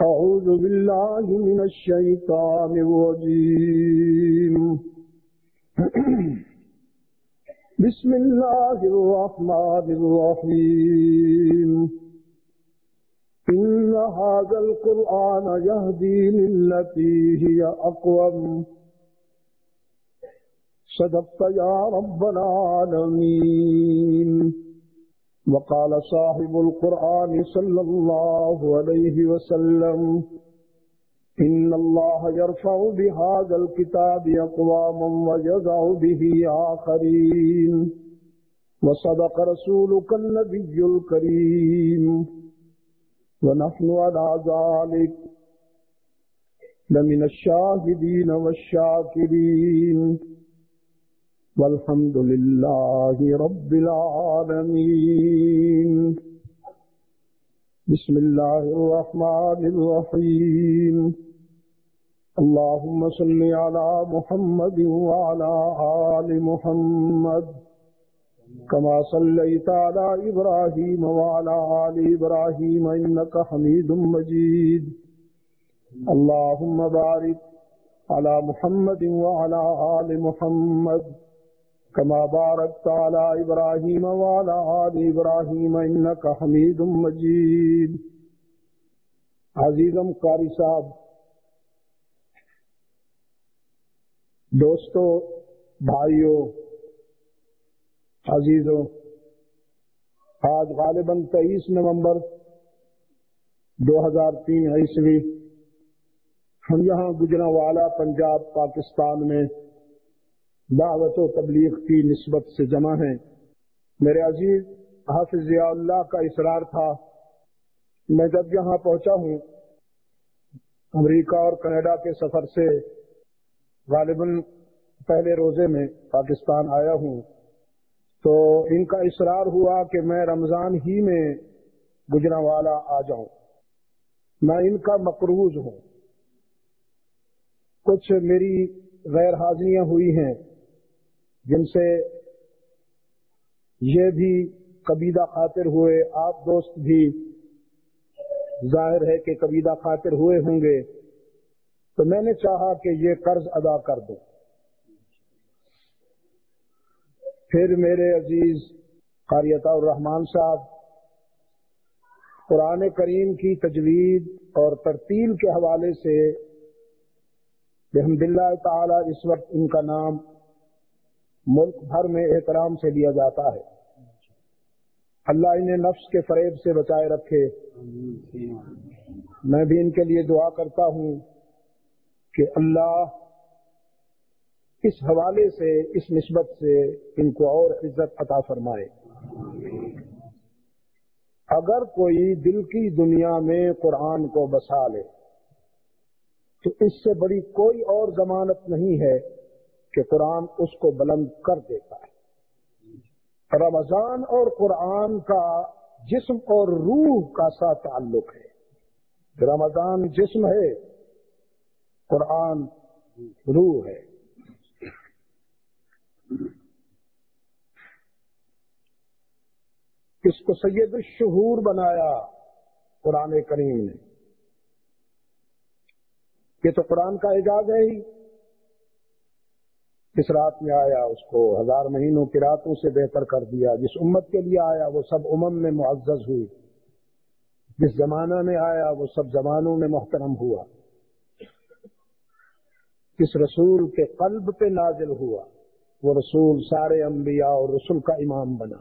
أعوذ بالله من الشيطان الرجيم بسم الله الرحمن الرحيم إن هذا القرآن يهدي للتي هي أقوم صدقت يا رب العالمين وقال صاحب القرآن صلى الله عليه وسلم إن الله يرفع بهذا الكتاب أقواما ويضع به آخرين وصدق رسولك النبي الكريم ونحن على ذلك لمن الشاهدين والشاكرين والحمد لله رب العالمين بسم الله الرحمن الرحيم اللهم صل على محمد وعلى آل محمد كما صليت على إبراهيم وعلى آل إبراهيم إنك حميد مجيد اللهم بارك على محمد وعلى آل محمد كما باركت على إبراهيم وعلى آل إبراهيم إنك حميد مجيد. عزیزم قاری صاحب، دوستو، بھائیو، عزیزو، آج غالباً 23 نومبر 2003 عیسوی ہم یہاں گجرانوالہ پنجاب پاکستان میں دعوت و تبلیغ کی نسبت سے جمع ہیں. میرے عزیز حافظ ضیاء اللہ کا اصرار تھا. میں جب یہاں پہنچا ہوں امریکہ اور کینیڈا کے سفر سے غالباً پہلے روزے میں پاکستان آیا ہوں، تو ان کا اصرار ہوا کہ میں رمضان ہی میں گجرانوالہ آ جاؤں. میں ان کا مقروض ہوں. کچھ میری غیر حاضریاں ہوئی ہیں جن سے یہ بھی قبیلہ خاطر ہوئے، آپ دوست بھی ظاہر ہے کہ قبیلہ خاطر ہوئے ہوں گے، تو میں نے چاہا کہ یہ قرض ادا کر دوں. پھر میرے عزیز قاری عطاء الرحمان صاحب قرآن کریم کی تجوید اور ترتیل کے حوالے سے بحمداللہ تعالی اس وقت ان کا نام ملک بھر میں احترام سے لیا جاتا ہے. اللہ انہیں نفس کے فریب سے بچائے رکھے. میں بھی ان کے لیے دعا کرتا ہوں کہ اللہ اس حوالے سے، اس نسبت سے ان کو اور عزت عطا فرمائے. اگر کوئی دل کی دنیا میں قرآن کو بسا لے تو اس سے بڑی کوئی اور ضمانت نہیں ہے کہ قرآن اس کو بلند کر دیتا ہے. رمضان اور قرآن کا جسم اور روح کا سا تعلق ہے. رمضان جسم ہے، قرآن روح ہے. اس کو سید الشہور بنایا قرآن کریم نے. یہ تو قرآن کا اعجاز ہے ہی. جس رات میں آیا اس کو 1000 مہینوں کی راتوں سے بہتر کر دیا. جس امت کے لیے آیا وہ سب امم میں معزز ہوئی. جس زمانہ میں آیا وہ سب زمانوں میں محترم ہوا. جس رسول کے قلب پہ نازل ہوا وہ رسول سارے انبیاء اور رسول کا امام بنا.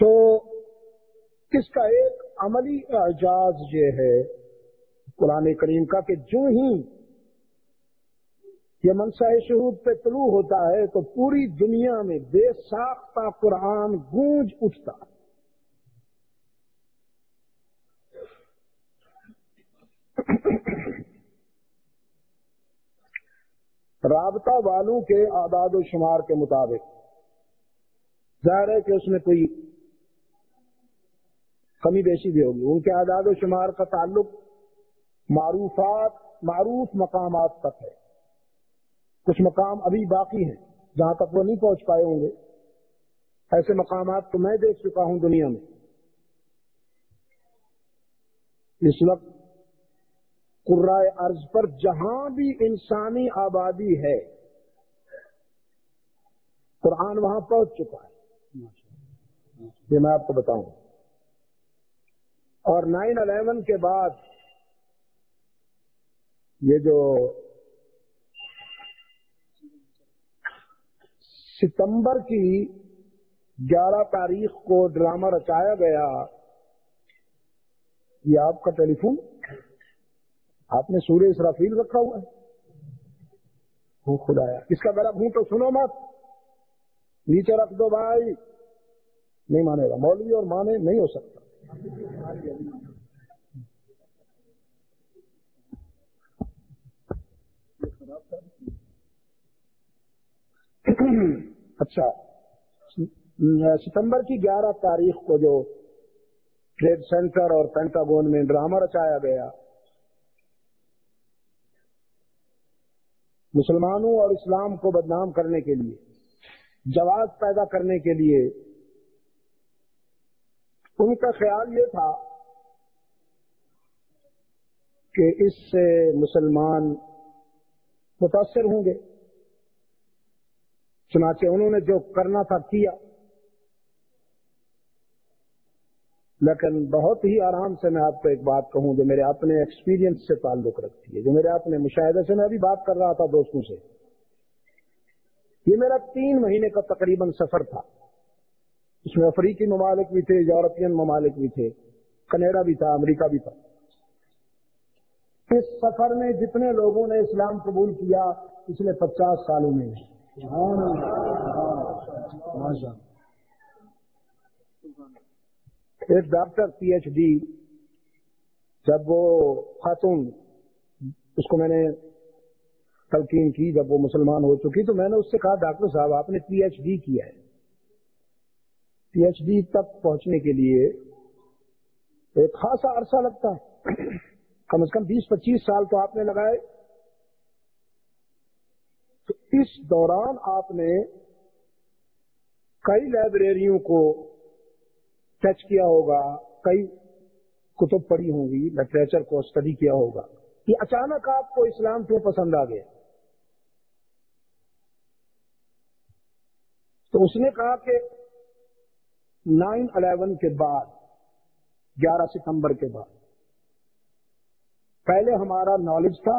تو اس کا ایک عملی اعجاز یہ ہے قرآن کریم کا کہ جو ہی یہ منصہ شہود پہ طلوع ہوتا ہے تو پوری دنیا میں بے ساختہ قرآن گونج اٹھتا. رابطہ والوں کے اعداد و شمار کے مطابق ظاہر ہے کہ اس میں کوئی کمی بیشی بھی ہوگی. ان کے اعداد و شمار کا تعلق معروف مقامات تک ہے. کچھ مقام ابھی باقی ہیں جہاں تک وہ نہیں پہنچ پائے ہوں گے. ایسے مقامات تو میں دیکھ چکا ہوں دنیا میں. اس وقت قرائے ارض پر جہاں بھی انسانی آبادی ہے قرآن وہاں پہنچ چکا ہے، یہ میں آپ کو بتاؤں۔ اور 9/11 کے بعد یہ جو ستمبر کی 11 تاریخ کو ڈرامہ رچایا گیا، یہ آپ کا ٹیلی فون، آپ نے سورہ اسرافیل رکھا ہوا ہے؟ وہ خدایا، اس کا ذرا گھونٹو سنو مت، نیچے رکھ دو بھائی، نہیں مانے گا مولوی، اور مانے نہیں ہو سکتا۔ اچھا، ستمبر کی 11 تاریخ کو جو ٹریڈ سینٹر اور پینٹاگون میں ڈرامہ رچایا گیا، مسلمانوں اور اسلام کو بدنام کرنے کے لیے، جواز پیدا کرنے کے لیے، ان کا خیال یہ تھا کہ اس سے مسلمان متاثر ہوں گے، چنانچہ انہوں نے جو کرنا تھا کیا، لیکن بہت ہی آرام سے میں آپ کو ایک بات کہوں جو میرے اپنے ایکسپیرینس سے تعلق رکھتی ہے، جو میرے اپنے مشاہدے سے، میں ابھی بات کر رہا تھا دوستوں سے، یہ میرا 3 مہینے کا تقریباً سفر تھا، اس میں افریقی ممالک بھی تھے، یورپین ممالک بھی تھے، کینیڈا بھی تھا، امریکہ بھی تھا۔ اس سفر میں جتنے لوگوں نے اسلام قبول کیا پچھلے 50 سالوں میں، ایک ڈاکٹر PhD، جب وہ خاتون، اس کو میں نے تلقین کی، جب وہ مسلمان ہو چکی تو میں نے اس سے کہا ڈاکٹر صاحب آپ نے PhD کیا ہے، PhD تک پہنچنے کے لیے ایک خاصا عرصہ لگتا ہے، کم از کم 20-25 سال تو آپ نے لگائے، تو اس دوران آپ نے کئی لائبریریوں کو ٹچ کیا ہوگا، کئی کتب پڑھی ہوں گی، لٹریچر کو اسٹڈی کیا ہوگا، کہ اچانک آپ کو اسلام کیوں پسند آ گیا؟ تو اس نے کہا کہ 9/11 کے بعد، 11 ستمبر کے بعد، پہلے ہمارا نالج تھا،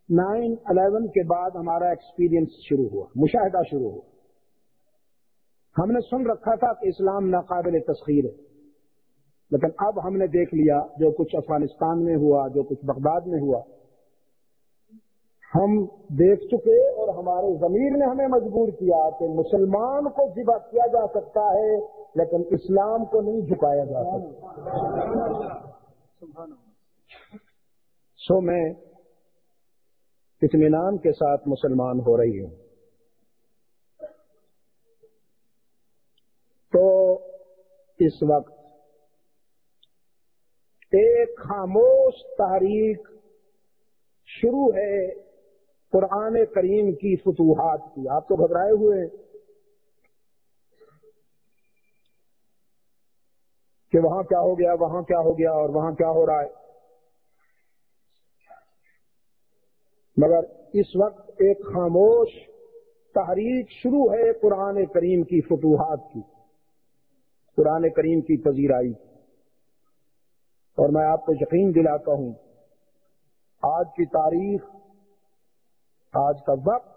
9/11 کے بعد ہمارا ایکسپیرینس شروع ہوا، مشاہدہ شروع ہوا، ہم نے سن رکھا تھا کہ اسلام ناقابل تسخیر ہے، لیکن اب ہم نے دیکھ لیا جو کچھ افغانستان میں ہوا، جو کچھ بغداد میں ہوا، ہم دیکھ چکے، اور ہمارے ضمیر نے ہمیں مجبور کیا کہ مسلمان کو ذبح کیا جا سکتا ہے لیکن اسلام کو نہیں جھکایا جا سکتا۔ سو میں اطمینان کے ساتھ مسلمان ہو رہی ہوں۔ تو اس وقت ایک خاموش تحریک شروع ہے قرآن کریم کی فتوحات کی۔ آپ تو گھبرائے ہوئے ہیں کہ وہاں کیا ہو گیا، وہاں کیا ہو گیا، اور وہاں کیا ہو رہا ہے، مگر اس وقت ایک خاموش تحریک شروع ہے قرآن کریم کی فتوحات کی، قرآن کریم کی پذیرائی کی۔ اور میں آپ کو یقین دلاتا ہوں، آج کی تاریخ، آج کا وقت،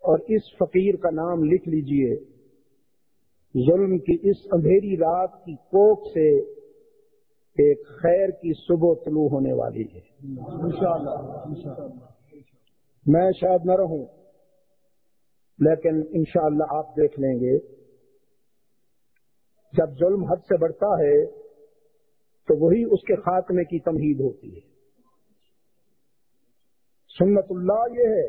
اور اس فقیر کا نام لکھ لیجئے، ظلم کی اس اندھیری رات کی کوکھ سے ایک خیر کی صبح طلوع ہونے والی ہے انشاءاللہ۔ میں شاید نہ رہوں، لیکن انشاءاللہ آپ دیکھ لیں گے، جب ظلم حد سے بڑھتا ہے تو وہی اس کے خاتمے کی تمہید ہوتی ہے۔ سنت اللہ یہ ہے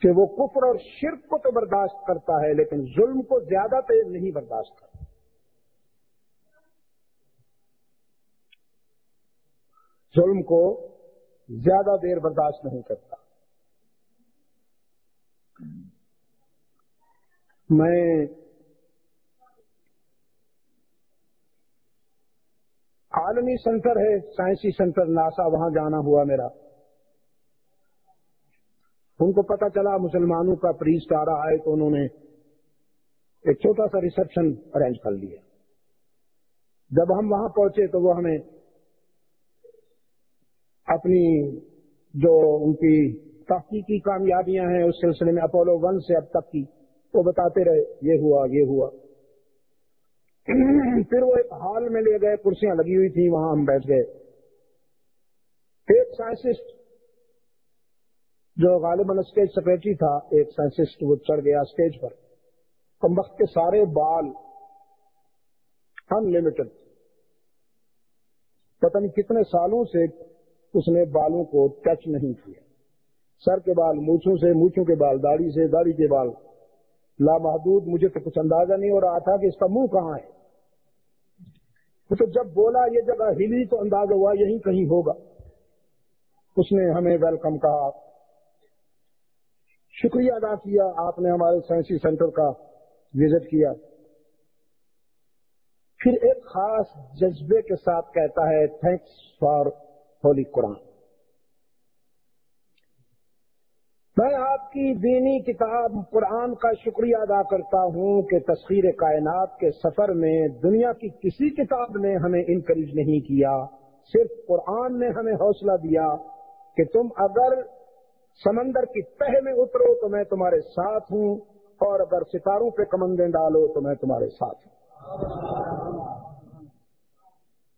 کہ وہ کفر اور شرک کو تو برداشت کرتا ہے لیکن ظلم کو زیادہ دیر نہیں برداشت کرتا۔ ظلم کو زیادہ دیر برداشت نہیں کرتا۔ میں عالمی سینٹر ہے، سائنسی سینٹر ناسا، وہاں جانا ہوا میرا. ان کو پتا چلا مسلمانوں کا پریسٹ آ رہا ہے، تو انہوں نے ایک چھوٹا سا ریسپشن ارینج کر لیا. جب ہم وہاں پہنچے تو وہ ہمیں اپنی جو ان کی تحقیقی کامیابیاں ہیں اس سلسلے میں اپولو 1 سے اب تک کی وہ بتاتے رہے، یہ ہوا یہ ہوا. پھر وہ ایک ہال میں لے گئے، کرسیاں لگی ہوئی تھیں، وہاں ہم بیٹھ گئے. ایک سائنسسٹ جو غالباً اسٹیج سیکرٹری تھا، ایک سائنسسٹ وہ چڑھ گیا اسٹیج پر. کم وقت کے سارے بال ان لمیٹڈ، پتہ نہیں کتنے سالوں سے اس نے بالوں کو ٹچ نہیں کیا. سر کے بال مونچھوں سے، مونچھوں کے بال داڑھی سے، داڑھی کے بال لامحدود. مجھے تو کچھ اندازہ نہیں ہو رہا تھا کہ اس کا منہ کہاں ہے. تو جب بولا یہ جگہ ہلی تو اندازہ ہوا یہیں کہیں ہوگا. اس نے ہمیں ویلکم کہا، شکریہ ادا کیا، آپ نے ہمارے سائنسی سینٹر کا وزٹ کیا. پھر ایک خاص جذبے کے ساتھ کہتا ہے، تھینکس فار ہولی قرآن. میں آپ کی دینی کتاب قرآن کا شکریہ ادا کرتا ہوں کہ تسخیر کائنات کے سفر میں دنیا کی کسی کتاب نے ہمیں انکریج نہیں کیا، صرف قرآن نے ہمیں حوصلہ دیا کہ تم اگر سمندر کی تہ میں اترو تو میں تمہارے ساتھ ہوں، اور اگر ستاروں پہ کمندیں ڈالو تو میں تمہارے ساتھ ہوں.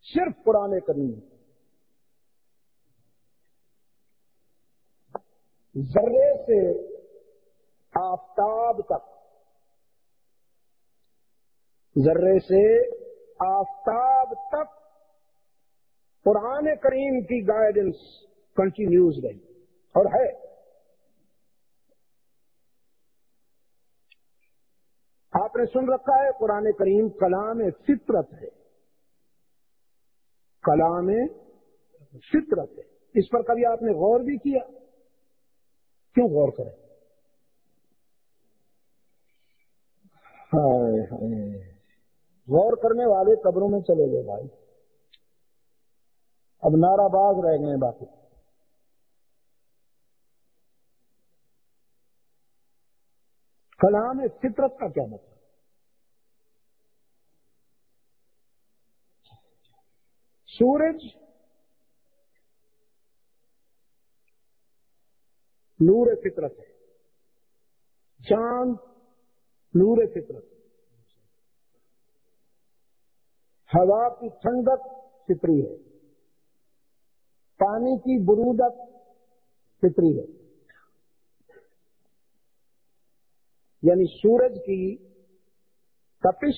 صرف قرآن کریم. ذرے سے آفتاب تک، ذرے سے آفتاب تک قرآن کریم کی گائیڈنس کنٹینیوز رہی اور ہے. آپ نے سن رکھا ہے قرآن کریم کلام فطرت ہے، کلام فطرت ہے. اس پر کبھی آپ نے غور بھی کیا؟ کیوں غور کریں؟ ہائے ہائے، غور کرنے والے قبروں میں چلے گئے بھائی، اب نعرہ باز رہ گئے باقی. کلام فطرت کا کیا مطلب؟ سورج نور فطرت ہے، چاند نور فطرت، ہوا کی ٹھنڈک فطری ہے، پانی کی برودت فطری ہے. یعنی سورج کی تپش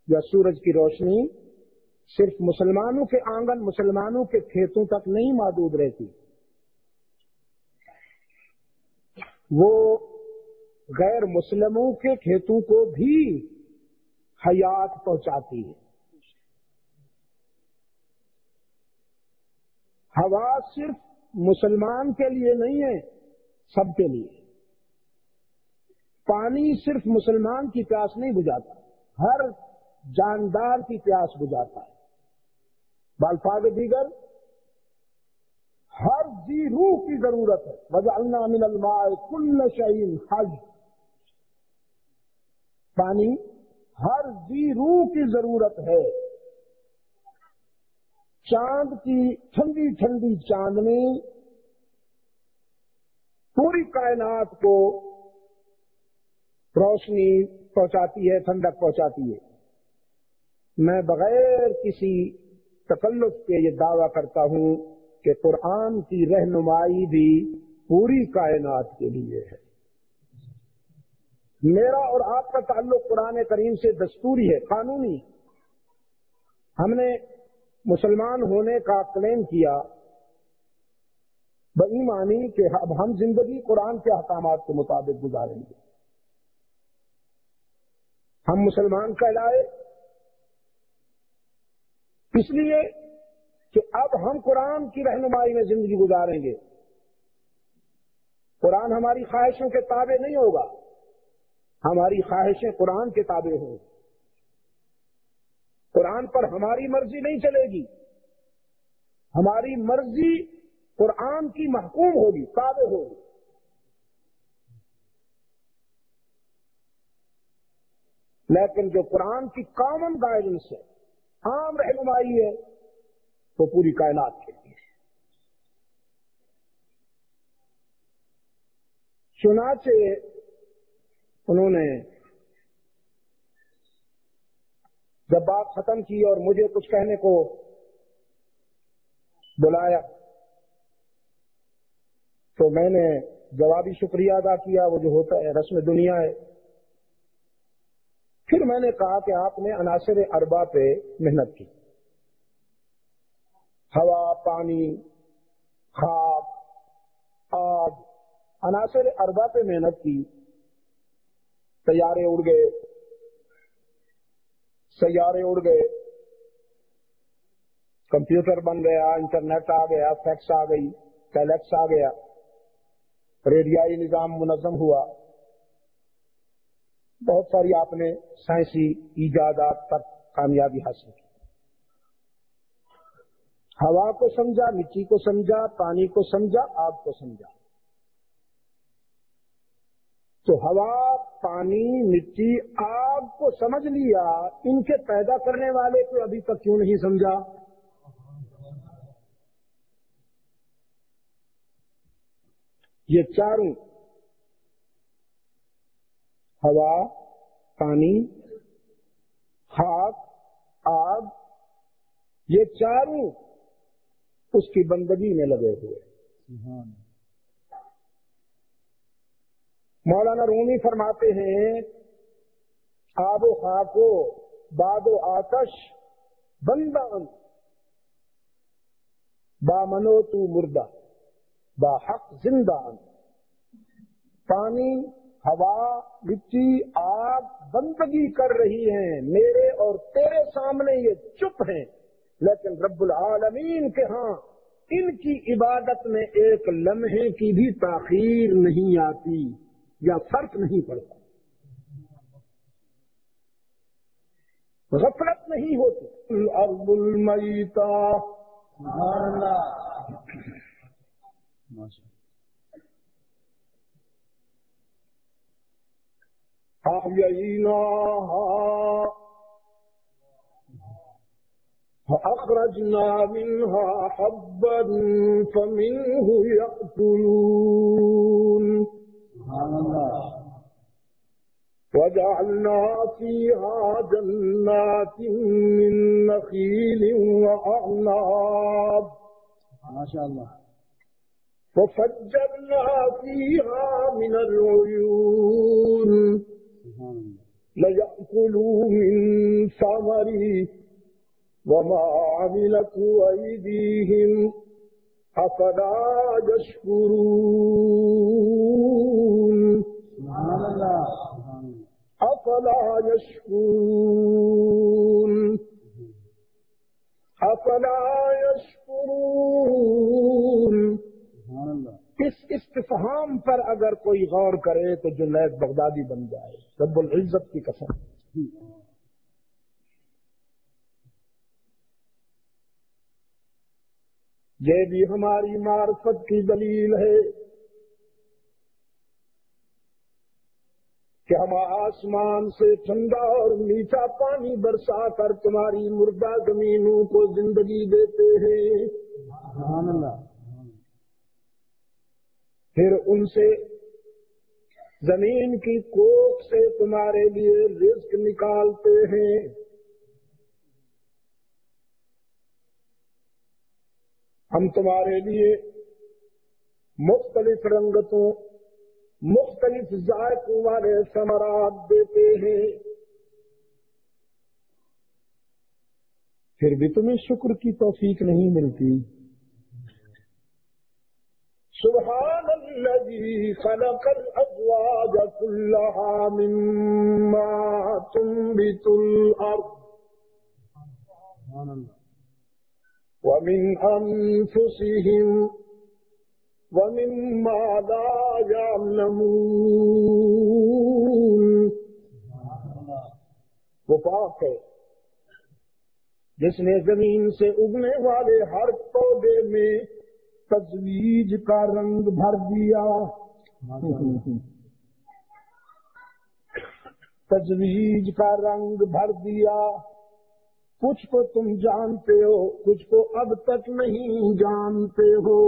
یا سورج کی روشنی صرف مسلمانوں کے آنگن، مسلمانوں کے کھیتوں تک نہیں محدود رہتی، وہ غیر مسلموں کے کھیتوں کو بھی حیات پہنچاتی ہے. ہوا صرف مسلمان کے لیے نہیں ہے، سب کے لیے. پانی صرف مسلمان کی پیاس نہیں بجھاتا، ہر جاندار کی پیاس بجھاتا ہے. بالفاظ دیگر ہر ذی روح کی ضرورت ہے. وَجَعَلْنَا مِنَ الْمَاءِ كُلَّ شَيْءٍ حَيٍّ. پانی ہر ذی روح کی ضرورت ہے. چاند کی ٹھنڈی ٹھنڈی چاندنی پوری کائنات کو روشنی پہنچاتی ہے، ٹھنڈک پہنچاتی ہے. میں بغیر کسی تکلف کے یہ دعویٰ کرتا ہوں کہ قرآن کی رہنمائی بھی پوری کائنات کے لیے ہے. میرا اور آپ کا تعلق قرآن کریم سے دستوری ہے، قانونی. ہم نے مسلمان ہونے کا کلیم کیا بےایمانی کہ اب ہم زندگی قرآن کے احکامات کے مطابق گزاریں گے. ہم مسلمان کہلائے اس لیے کہ اب ہم قرآن کی رہنمائی میں زندگی گزاریں گے. قرآن ہماری خواہشوں کے تابع نہیں ہوگا، ہماری خواہشیں قرآن کے تابع ہوں. قرآن پر ہماری مرضی نہیں چلے گی، ہماری مرضی قرآن کی محکوم ہوگی، تابع ہوگی. لیکن جو قرآن کی کامن گائیڈنس ہے، عام رہنمائی ہے، تو پوری کائنات کے لیے. چنانچہ انہوں نے جب بات ختم کی اور مجھے کچھ کہنے کو بلایا تو میں نے جوابی شکریہ ادا کیا، وہ جو ہوتا ہے رسم دنیا ہے. پھر میں نے کہا کہ آپ نے عناصر اربع پہ محنت کی، ہوا، پانی، خاک، آگ، عناصر اربع پہ محنت کی. سیارے اڑ گئے، کمپیوٹر بن گیا، انٹرنیٹ آ گیا، فیکس آ گئی، ٹیلیکس آ گیا، ریڈیائی نظام منظم ہوا، بہت ساری آپ نے سائنسی ایجادات تک کامیابی حاصل کی. ہوا کو سمجھا، مٹی کو سمجھا، پانی کو سمجھا، آگ کو سمجھا. تو ہوا، پانی، مٹی، آگ کو سمجھ لیا، ان کے پیدا کرنے والے کو ابھی تک کیوں نہیں سمجھا؟ یہ چاروں، ہوا، پانی، خاک، آگ، یہ چاروں اس کی بندگی میں لگے ہوئے. مولانا رومی فرماتے ہیں، آب و خاک و باد و آتش بندان، با منو تو مردہ، با حق زندان. پانی، ہوا، مٹی، آگ بندگی کر رہی ہیں، میرے اور تیرے سامنے یہ چپ ہیں، لیکن رب العالمین کے ہاں ان کی عبادت میں ایک لمحے کی بھی تاخیر نہیں آتی یا فرق نہیں پڑتا، غفلت نہیں ہوتی. الارض المیتہ، سبحان اللہ. أحييناها فأخرجنا منها حبا فمنه يأكلون وجعلنا فيها جنات من نخيل وأعناب ما شاء الله وفجرنا فيها من العيون ليأكلوا من ثمره وما عملته أيديهم أفلا يشكرون أفلا يشكرون أفلا يشكرون. اس استفہام پر اگر کوئی غور کرے تو جنید بغدادی بن جائے، رب العزت کی قسم. یہ بھی ہماری معرفت کی دلیل ہے کہ ہم آسمان سے ٹھنڈا اور میٹھا پانی برسا کر تمہاری مردہ زمینوں کو زندگی دیتے ہیں. سبحان اللہ. پھر ان سے زمین کی کوکھ سے تمہارے لیے رزق نکالتے ہیں. ہم تمہارے لیے مختلف رنگتوں، مختلف ذائقوں والے ثمرات دیتے ہیں، پھر بھی تمہیں شکر کی توفیق نہیں ملتی. سبحان الذی خلق الازواج كلها مما تنبت الارض ومن انفسهم ومما لا يعلمون. وہ پاک ہے جس نے زمین سے اگنے والے ہر پودے میں تزویج کا رنگ بھر دیا، تزویج کا رنگ بھر دیا۔ کچھ کو تم جانتے ہو، کچھ کو اب تک نہیں جانتے ہو۔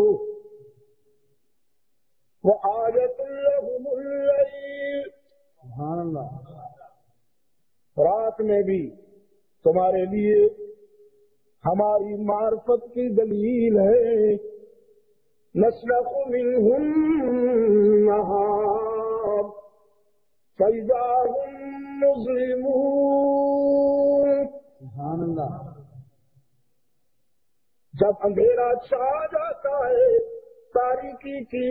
وآیۃ لہم اللیل، سبحان اللہ، رات میں بھی تمہارے لیے ہماری معرفت کی دلیل ہے۔ نسلخ منہ النہار فإذا ہم مظلمون، سبحان اللہ۔ جب اندھیرا چھا جاتا ہے، تاریکی کی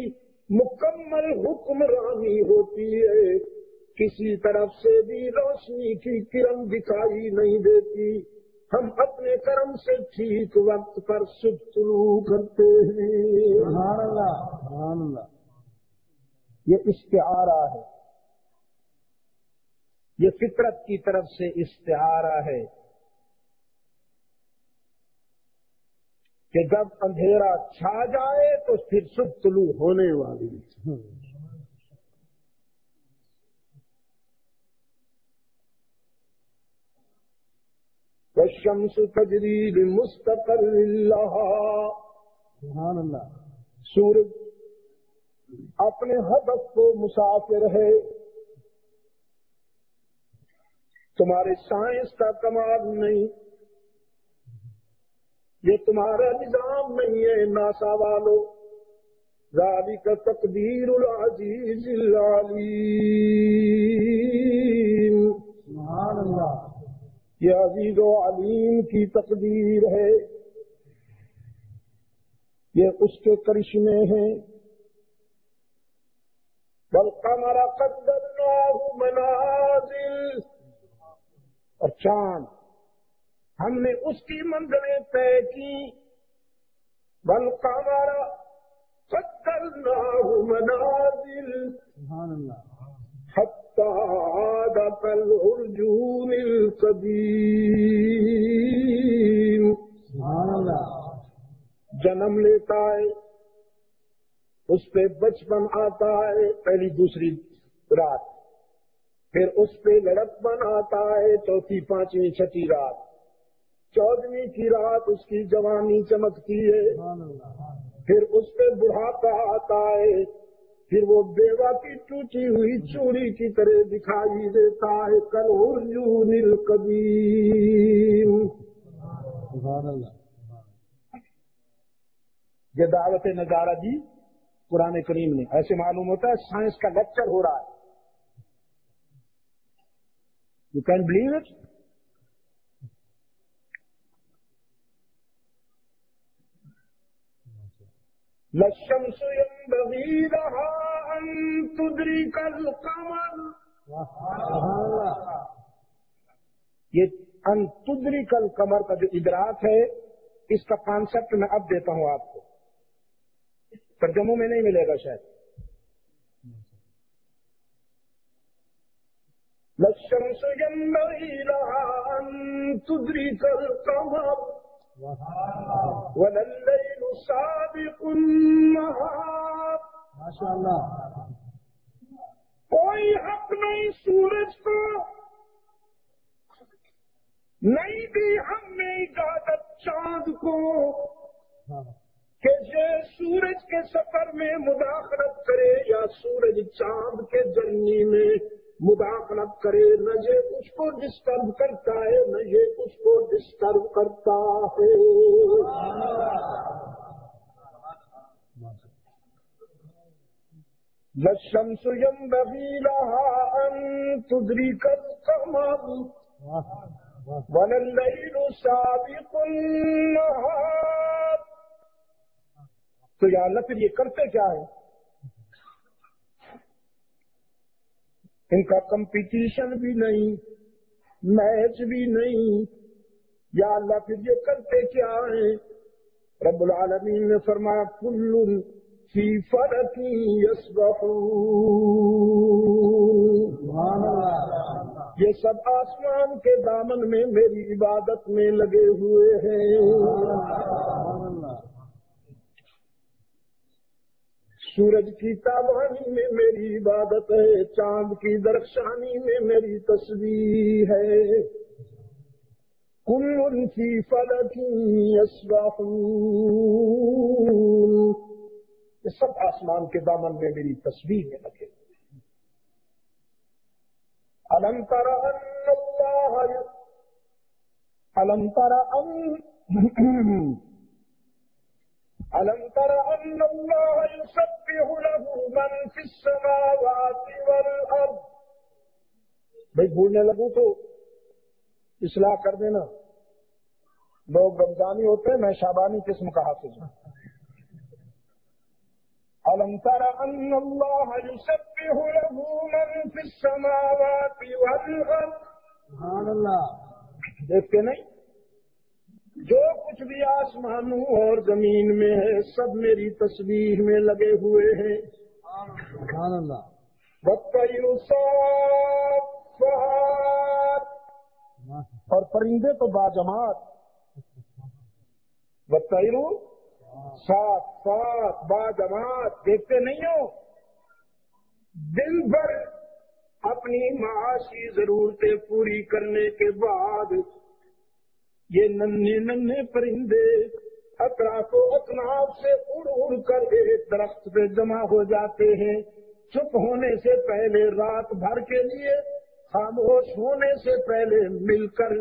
مکمل حکمرانی ہوتی ہے، کسی طرف سے بھی روشنی کی کرن دکھائی نہیں دیتی، ہم اپنے کرم سے ٹھیک وقت پر صبح طلوع کرتے ہیں۔ سبحان اللہ، سبحان اللہ۔ یہ استعارہ ہے، یہ فطرت کی طرف سے استعارہ ہے کہ جب اندھیرا چھا جائے تو پھر صبح طلوع ہونے والی ہے۔ والشمس تجری لمستقر لها، سبحان اللہ۔ سورج اپنے ہدف کو مسافر ہے۔ تمہارے سائنس کا کمال نہیں، یہ تمہارا نظام نہیں ہے ناسا والو۔ ذالک تقدیر العزیز العلیم، سبحان اللہ۔ یہ عزیز و علیم کی تقدیر ہے، یہ اس کے کرشمے ہیں۔ والقمر قدرناہ منازل، اور چاند ہم نے اس کی منزلیں طے کی۔ والقمر قدرناہ منازل، سبحان اللہ، عاد كالعرجون القديم، سبحان اللہ۔ جنم لیتا ہے، اس پہ بچپن آتا ہے پہلی دوسری رات، پھر اس پہ لڑکپن آتا ہے چوتھی پانچویں چھٹی رات، 14ویں کی رات اس کی جوانی چمکتی ہے، پھر اس پہ بڑھاپا آتا ہے، پھر وہ بیوہ کی ٹوٹی ہوئی چوڑی کی طرح دکھائی دیتا ہے، کالعرجون القدیم، سبحان اللہ۔ یہ دعوت نظارہ دی قرآن کریم نے، ایسے معلوم ہوتا ہے سائنس کا لیکچر ہو رہا ہے۔ You can believe it? للشمس ينبغي لها أن تدرك القمر، یہ ان تدرک القمر کا جو ادراک ہے، اس کا کانسیپٹ میں اب دیتا ہوں آپ کو، ترجموں میں نہیں ملے گا شاید۔ للشمس ينبغي لها أن تدرك القمر وَلَلَّيْلُ سَابِقُ النَّهَارِ، ماشاء اللہ۔ کوئی حق نہیں سورج کو، نہیں دی ہم نے اجازت چاند کو کہ یہ سورج کے سفر میں مداخلت کرے یا سورج چاند کے جرنی میں مداخلت کرے، نہ یہ اس کو ڈسٹرب کرتا ہے نہ یہ اس کو ڈسٹرب کرتا ہے۔ للشمس ينبغي لها أن تدرك القمر وَلَلَّيْلُ سَابِقُ النَّهَارِ۔ تو یا اللہ پھر یہ کرتے کیا ہے؟ ان کا کمپٹیشن بھی نہیں، میچ بھی نہیں، یا اللہ پھر یہ کرتے کیا ہیں؟ رب العالمین نے فرمایا کل فی فلک یسبحون، سبحان اللہ۔ یہ سب آسمان کے دامن میں میری عبادت میں لگے ہوئے ہیں. سورج کی تابانی میں میری عبادت ہے، چاند کی درخشانی میں میری تسبیح ہے. کل فی فلک یسبحون، یہ سب آسمان کے دامن میں میری تسبیح میں لگے. ألم تر أن الله يسبح له من في السماوات والأرض. بھائی بھولنے لگوں تو اصلاح کر دینا. لوگ رمضانی ہوتے ہیں، میں شعبانی قسم کا حافظ ہوں. ألم تر أن الله يسبح له من في السماوات والأرض. سبحان اللہ. دیکھتے نہیں جو کچھ بھی آسمانوں اور زمین میں ہے سب میری تسبیح میں لگے ہوئے ہیں. سبحان اللہ. والطير صافات، اور پرندے تو باجماعت. والطير صافات باجماعت. دیکھتے نہیں ہو دن بھر اپنی معاشی ضرورتیں پوری کرنے کے بعد یہ ننھے ننھے پرندے اطراف و اطناف سے اڑ اڑ کر ایک درخت پہ جمع ہو جاتے ہیں. چپ ہونے سے پہلے رات بھر کے لیے، خاموش ہونے سے پہلے مل کر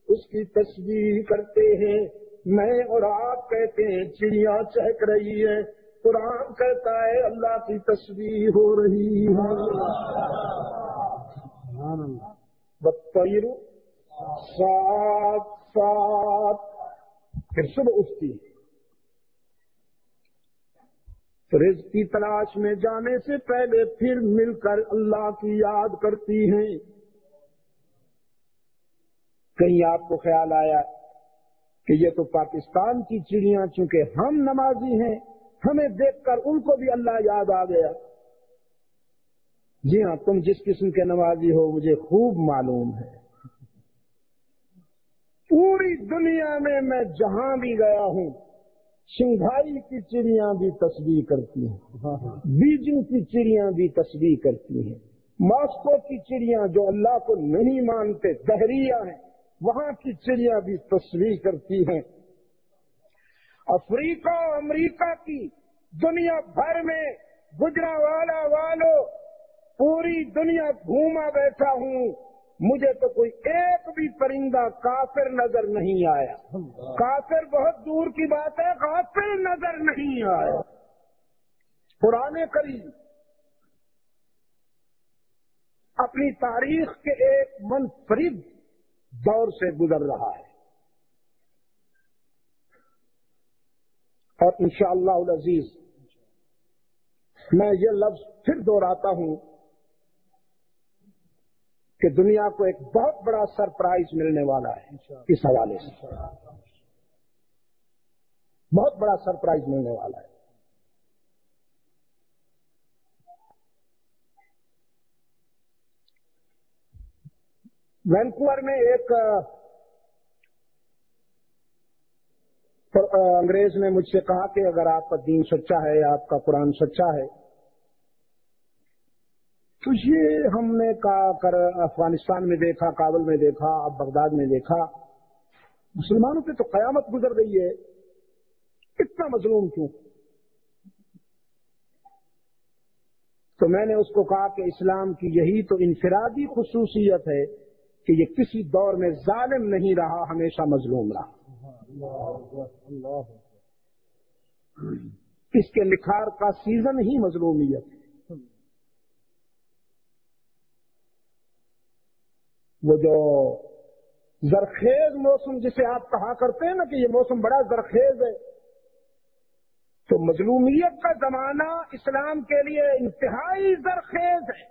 اس کی تسبیح کرتے ہیں. میں اور آپ کہتے ہیں چڑیاں چہک رہی ہے، قرآن کہتا ہے اللہ کی تسبیح ہو رہی ہے. والطير صافات. پھر صبح اٹھتی رزق کی تلاش میں جانے سے پہلے پھر مل کر اللہ کی یاد کرتی ہیں. کہیں آپ کو خیال آیا کہ یہ تو پاکستان کی چڑیاں، چونکہ ہم نمازی ہیں ہمیں دیکھ کر ان کو بھی اللہ یاد آ گیا؟ جی ہاں، تم جس قسم کے نمازی ہو مجھے خوب معلوم ہے. پوری دنیا میں میں جہاں بھی گیا ہوں شنگھائی کی چڑیاں بھی تسبیح کرتی ہیں، بیجنگ کی چڑیاں بھی تسبیح کرتی ہیں، ماسکو کی چڑیاں جو اللہ کو نہیں مانتے دہریہ ہیں وہاں کی چڑیاں بھی تسبیح کرتی ہیں. افریقہ امریکہ کی، دنیا بھر میں گجرانوالہ والوں پوری دنیا گھوما بیٹھا ہوں، مجھے تو کوئی ایک بھی پرندہ کافر نظر نہیں آیا. کافر بہت دور کی بات ہے، غافل نظر نہیں آیا. قرآن کریم اپنی تاریخ کے ایک منفرد دور سے گزر رہا ہے، اور انشاءاللہ العزیز میں یہ لفظ پھر دہراتا ہوں کہ دنیا کو ایک بہت بڑا سرپرائز ملنے والا ہے. اس حوالے سے بہت بڑا سرپرائز ملنے والا ہے. وینکوور میں ایک انگریز نے مجھ سے کہا کہ اگر آپ کا دین سچا ہے، آپ کا قرآن سچا ہے، تو یہ ہم نے کر افغانستان میں دیکھا، کابل میں دیکھا، اب بغداد میں دیکھا، مسلمانوں پہ تو قیامت گزر گئی ہے، اتنا مظلوم کیوں؟ تو میں نے اس کو کہا کہ اسلام کی یہی تو انفرادی خصوصیت ہے کہ یہ کسی دور میں ظالم نہیں رہا، ہمیشہ مظلوم رہا. اس کے نکھار کا سیزن ہی مظلومیت ہے. وہ جو زرخیز موسم جسے آپ کہا کرتے ہیں نا کہ یہ موسم بڑا زرخیز ہے، تو مظلومیت کا زمانہ اسلام کے لیے انتہائی زرخیز ہے.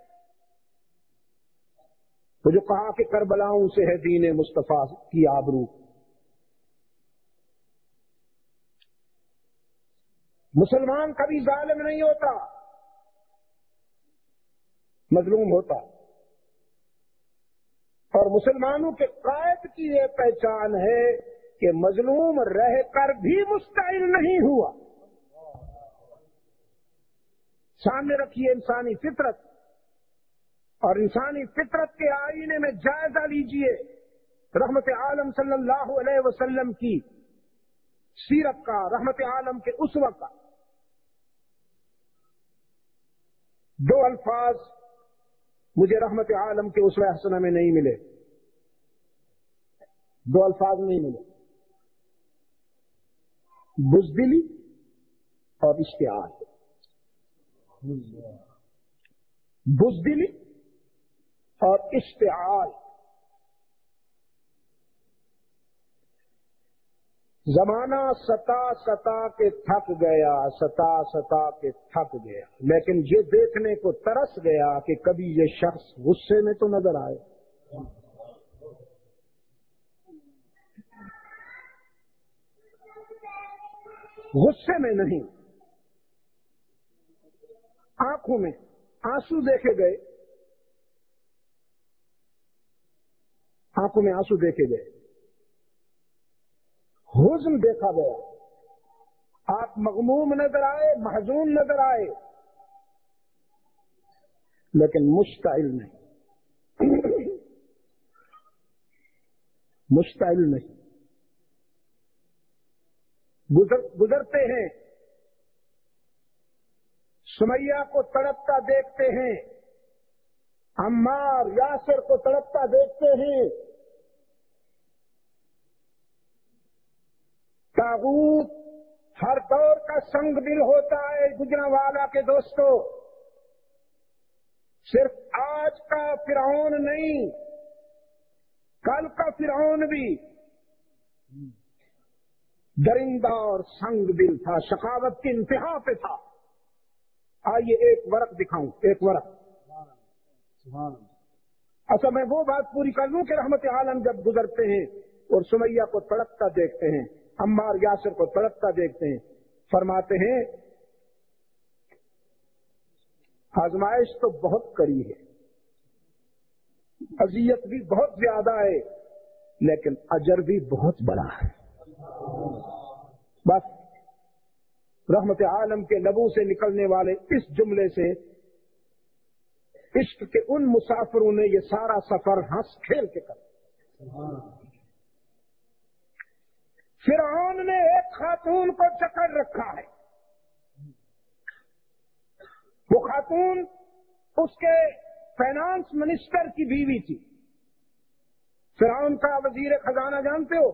وہ جو کہا کہ کربلاؤں سے ہے دین مصطفیٰ کی آبرو. مسلمان کبھی ظالم نہیں ہوتا، مظلوم ہوتا. اور مسلمانوں کے قائد کی یہ پہچان ہے کہ مظلوم رہ کر بھی مستعل نہیں ہوا. سامنے رکھیے انسانی فطرت، اور انسانی فطرت کے آئینے میں جائزہ لیجئے رحمت عالم صلی اللہ علیہ وسلم کی سیرت کا، رحمت عالم کے اسوہ کا. دو الفاظ مجھے رحمت عالم کے اسوہ حسنہ میں نہیں ملے، دو الفاظ نہیں ملے، بزدلی اور اشتعال. بزدلی اور اشتعال. زمانہ ستا کے تھک گیا، ستا کے تھک گیا، لیکن یہ دیکھنے کو ترس گیا کہ کبھی یہ شخص غصے میں تو نظر آئے. غصے میں نہیں، آنکھوں میں آنسو دیکھے گئے، آنکھوں میں آنسو دیکھے گئے، حزن دیکھا گیا. آپ مغموم نظر آئے، محزون نظر آئے، لیکن مشتعل نہیں، مشتعل نہیں. گزرتے ہیں، سمیہ کو تڑپتا دیکھتے ہیں، عمار یاسر کو تڑپتا دیکھتے ہیں. طاغوت ہر دور کا سنگ دل ہوتا ہے گجرانوالہ کے دوستو. صرف آج کا فرعون نہیں، کل کا فرعون بھی درندہ اور سنگ دل تھا، شقاوت کی انتہا پہ تھا. آئیے ایک ورق دکھاؤں، ایک ورق. اچھا میں وہ بات پوری کر لوں کہ رحمت عالم جب گزرتے ہیں اور سمیہ کو تڑپتا دیکھتے ہیں، عمار یاسر کو تڑپتا دیکھتے ہیں، فرماتے ہیں آزمائش تو بہت کڑی ہے، اذیت بھی بہت زیادہ ہے، لیکن اجر بھی بہت بڑا ہے. بس رحمت عالم کے لبوں سے نکلنے والے اس جملے سے عشق کے ان مسافروں نے یہ سارا سفر ہنس کھیل کے کر. فرعون نے ایک خاتون کو جکڑ رکھا ہے، وہ خاتون اس کے فائنانس منسٹر کی بیوی تھی. فرعون کا وزیر خزانہ جانتے ہو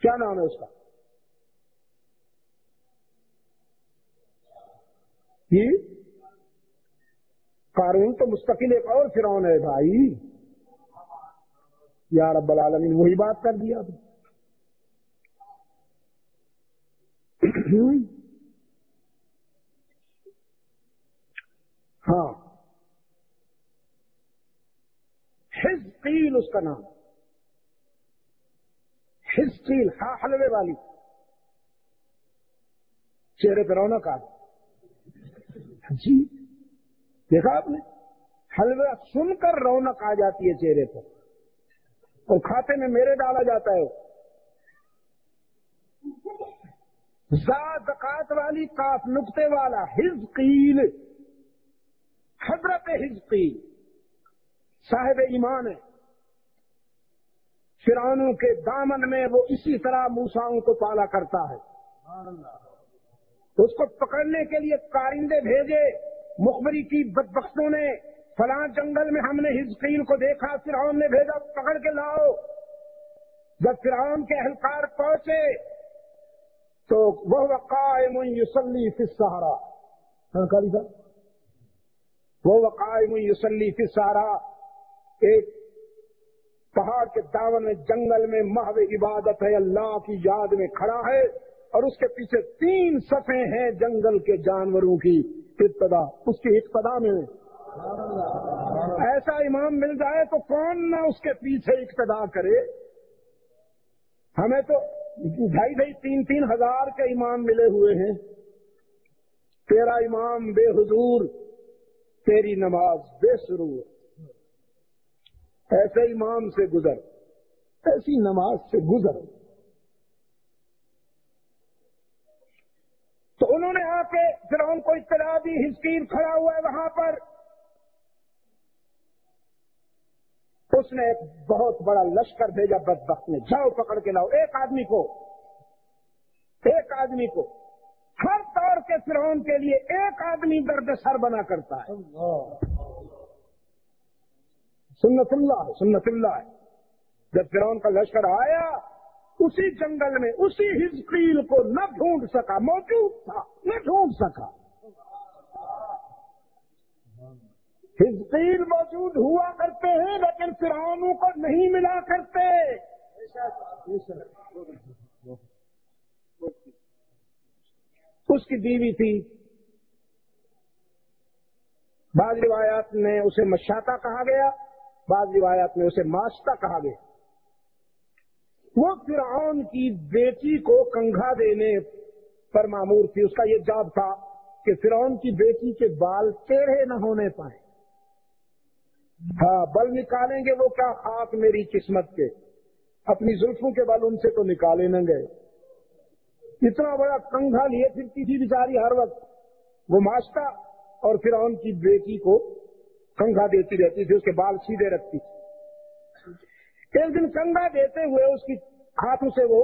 کیا نام ہے اس کا؟ یہ قارون تو مستقل ایک اور فرعون ہے بھائی. یا رب العالمین وہی بات کر دیا. ہاں حزقیل اس کا نام، حزقیل، ہاں حلوے والی، چہرے پہ رونق آ جی دیکھا آپ نے، حلوہ سن کر رونق آ جاتی ہے چہرے پر، اور کھاتے میں میرے ڈالا جاتا ہے. زکات والی، کاف نقطے والا، حزقیل، حضرت حزقیل صاحب ایمان ہے. فرعونوں کے دامن میں وہ اسی طرح موسیٰ کو پالا کرتا ہے. اس کو پکڑنے کے لیے کارندے بھیجے، مخبری کی بدبختوں نے، فلاں جنگل میں ہم نے حزقیل کو دیکھا، فرعون نے بھیجا پکڑ کے لاؤ. جب فرعون کے اہلکار پہنچے تو وہ قائم یصلی فی الصحراء، وہ قائم یصلی فی الصحراء، ایک پہاڑ کے دامن میں جنگل میں محو عبادت ہے، اللہ کی یاد میں کھڑا ہے، اور اس کے پیچھے 3 صفیں ہیں جنگل کے جانوروں کی ابتدا، اس کی ابتدا میں. ایسا امام مل جائے تو کون نہ اس کے پیچھے اقتدا کرے. ہمیں تو 2,500-3,000 ہزار کے امام ملے ہوئے ہیں. تیرا امام بے حضور، تیری نماز بے سرور. ایسے امام سے گزر، ایسی نماز سے گزر۔ تو انہوں نے آ کے فرعون کو اطلاع دی، حزقیل کھڑا ہوا ہے وہاں پر۔ اس نے ایک بہت بڑا لشکر بھیجا بدبخت نے، جاؤ پکڑ کے لاؤ ایک آدمی کو، ایک آدمی کو۔ ہر دور کے فرعون کے لیے ایک آدمی درد سر بنا کرتا ہے۔ سنت اللہ ہے، سنت اللہ ہے۔ جب فرعون کا لشکر آیا، اسی جنگل میں اسی حزقیل کو نہ ڈھونڈ سکا، موجود تھا نہ ڈھونڈ سکا۔ حزقیل موجود ہوا کرتے ہیں لیکن فرعونوں کو نہیں ملا کرتے۔ اس کی بیوی تھی، بعض روایات میں اسے مشاطہ کہا گیا، بعض روایات میں اسے ماشطہ کہا گیا۔ وہ فرعون کی بیٹی کو کنگھا دینے پر مامور تھی۔ اس کا یہ جاب تھا کہ فرعون کی بیٹی کے بال ٹیڑھے نہ ہونے پائیں۔ ہاں، بل نکالیں گے وہ کیا خاک میری قسمت کے، اپنی زلفوں کے بال ان سے تو نکالے نہ گئے۔ اتنا بڑا کنگھا لیے پھرتی تھی بیچاری ہر وقت وہ ماشطہ، اور فرعون کی بیٹی کو کنگھا دیتی رہتی تھی، اس کے بال سیدھے رکھتی تھی۔ ایک دن کنگھا دیتے ہوئے اس کی ہاتھوں سے وہ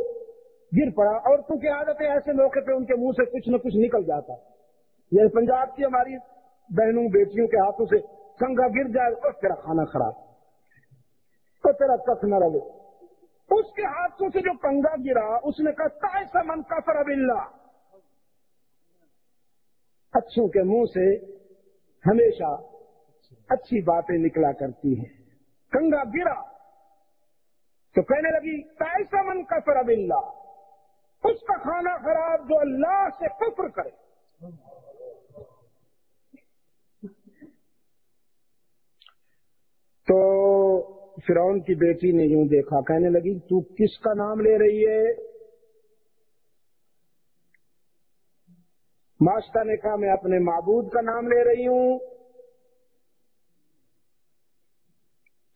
گر پڑا۔ عورتوں کی عادت ہے ایسے موقع پہ ان کے منہ سے کچھ نہ کچھ نکل جاتا ہے۔ یہ پنجاب کی ہماری بہنوں بیٹیوں کے ہاتھوں سے کنگھا گر جائے اور تیرا کھانا خراب، تو تیرا کچھ نہ رہے۔ اس کے ہاتھوں سے جو کنگھا گرا، اس نے کہا تائس من کفر باللہ۔ اچھوں کے منہ سے ہمیشہ اچھی باتیں نکلا کرتی ہیں۔ کنگھا گرا تو کہنے لگی تائس من کفر باللہ، اس کا کھانا خراب جو اللہ سے کفر کرے۔ تو فرعون کی بیٹی نے یوں دیکھا، کہنے لگی تو کس کا نام لے رہی ہے؟ ماشطہ نے کہا میں اپنے معبود کا نام لے رہی ہوں۔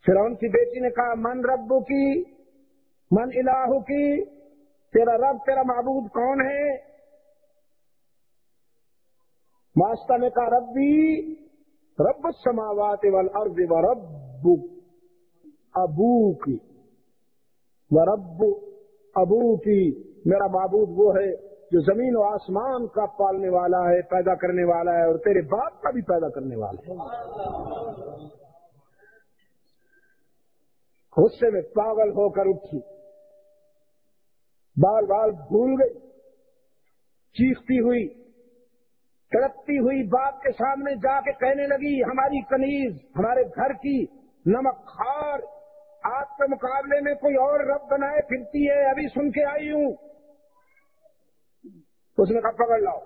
فرعون کی بیٹی نے کہا من ربو کی، من الہو کی، تیرا رب تیرا معبود کون ہے؟ ماشطہ نے کہا ربی رب السماوات والارض ورب ابوکی ورب ابوکی، میرا معبود وہ ہے جو زمین و آسمان کا پالنے والا ہے، پیدا کرنے والا ہے، اور تیرے باپ کا بھی پیدا کرنے والا ہے۔ غصے میں پاگل ہو کر اٹھی، بال بال بھول گئی، چیختی ہوئی تڑپتی ہوئی باپ کے سامنے جا کے کہنے لگی ہماری کنیز، ہمارے گھر کی نمک خار آپ کے مقابلے میں کوئی اور رب بنائے پھرتی ہے، ابھی سن کے آئی ہوں۔ اس نے کہا پکڑ لاؤ۔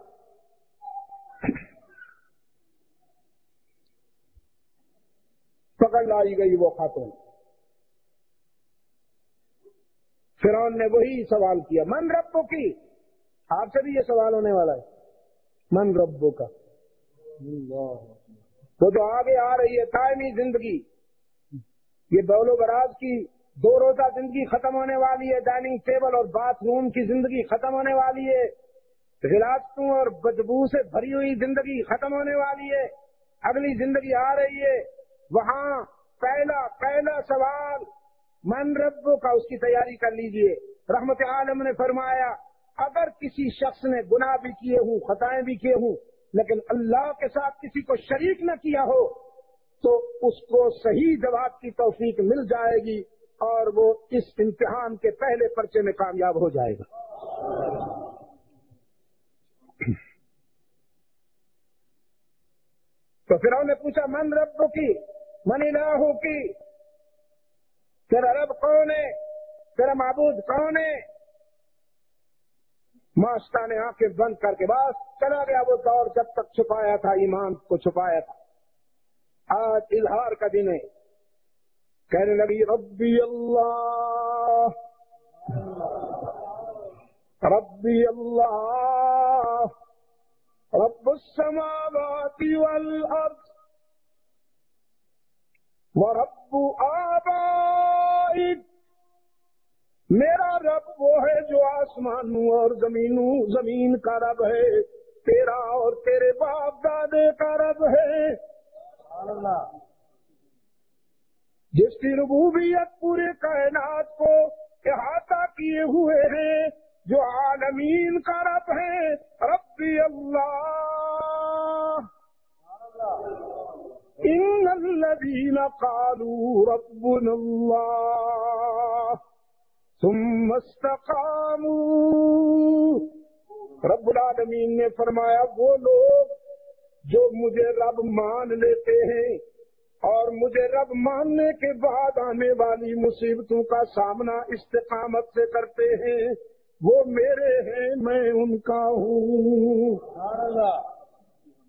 پکڑ لائی گئی وہ خاتون۔ فرعون نے وہی سوال کیا من ربو کی، آپ سے بھی یہ سوال ہونے والا ہے، من ربو کا۔ وہ تو آگے آ رہی ہے دائمی زندگی، یہ بول و براز کی 2 روزہ زندگی ختم ہونے والی ہے، ڈائننگ ٹیبل اور باتھ روم کی زندگی ختم ہونے والی ہے، غلاظتوں اور بدبو سے بھری ہوئی زندگی ختم ہونے والی ہے، اگلی زندگی آ رہی ہے۔ وہاں پہلا سوال من ربو کا، اس کی تیاری کر لیجئے۔ رحمت عالم نے فرمایا اگر کسی شخص نے گناہ بھی کیے ہوں، خطائیں بھی کیے ہوں، لیکن اللہ کے ساتھ کسی کو شریک نہ کیا ہو، تو اس کو صحیح جواب کی توفیق مل جائے گی اور وہ اس امتحان کے پہلے پرچے میں کامیاب ہو جائے گا۔ تو فرعون نے پوچھا من ربو کی، من الہو کی، تیرا رب کون ہے، تیرا معبود کون ہے؟ ماشطہ نے آنکھیں بند کر کے بس چلا گیا وہ دور جب تک چھپایا تھا، ایمان کو چھپایا تھا۔ آج اظہار کا دن ہے، کہنے لگی ربی اللہ ربی اللہ رب السماوات والارض، وَرَبُّ آبائک، میرا رب وہ ہے جو آسمانوں اور زمین کا رب ہے، تیرا اور تیرے باپ دادے کا رب ہے، جس کی ربوبیت پورے کائنات کو احاطہ کیے ہوئے ہیں، جو عالمین کا رب ہے۔ ربی اللہ ان الذین قالوا ربنا اللہ ثم استقاموا، رب العالمین نے فرمایا وہ لوگ جو مجھے رب مان لیتے ہیں اور مجھے رب ماننے کے بعد آنے والی مصیبتوں کا سامنا استقامت سے کرتے ہیں، وہ میرے ہیں میں ان کا ہوں،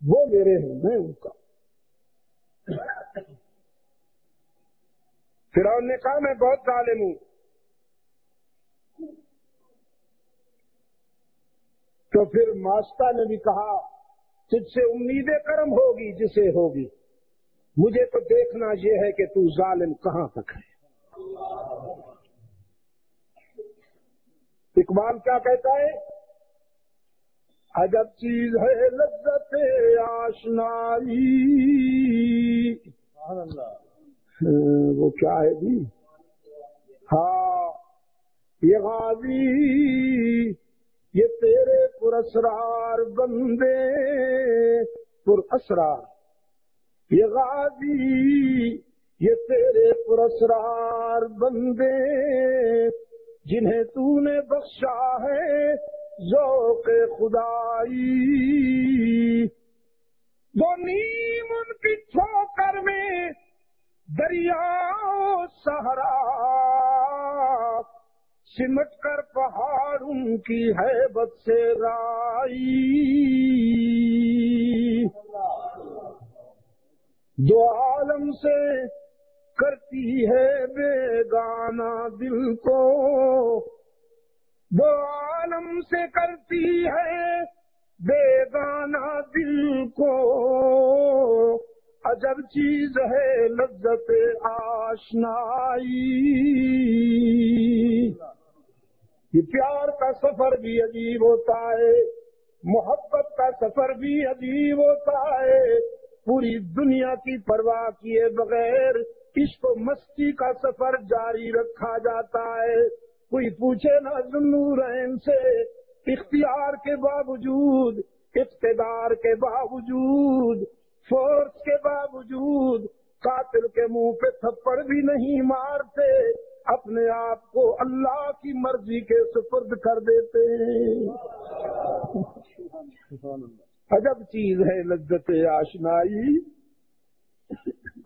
وہ میرے ہیں میں ان کا۔ فرعون نے کہا میں بہت ظالم ہوں، تو پھر ماسٹر نے بھی کہا تجھ سے امید کرم ہوگی جسے ہوگی، مجھے تو دیکھنا یہ ہے کہ تو ظالم کہاں تک ہے۔ اقبال کیا کہتا ہے؟ عجب چیز ہے لذت آشنائی، وہ کیا ہے جی؟ ہاں یہ غازی یہ تیرے پراسرار بندے، پراسرار یہ غازی یہ تیرے پراسرار بندے، جنہیں تو نے بخشا ہے ذوق خدائی، وہ نیم ان کی ٹھوکر میں دریا صحرا، سمٹ کر پہاڑ ان کی ہیبت سے رائی، دو عالم سے کرتی ہے بیگانہ دل کو، دو عالم سے کرتی ہے بیگانہ دل کو، عجب چیز ہے لذت آشنائی۔ یہ پیار کا سفر بھی عجیب ہوتا ہے، محبت کا سفر بھی عجیب ہوتا ہے، پوری دنیا کی پرواہ کیے بغیر عشق و مستی کا سفر جاری رکھا جاتا ہے۔ کوئی پوچھے نہ ذوالنورین سے، اختیار کے باوجود، اقتدار کے باوجود، فورس کے باوجود قاتل کے منہ پہ تھپڑ بھی نہیں مارتے، اپنے آپ کو اللہ کی مرضی کے سپرد کر دیتے ہیں۔ عجب چیز ہے لذت آشنائی۔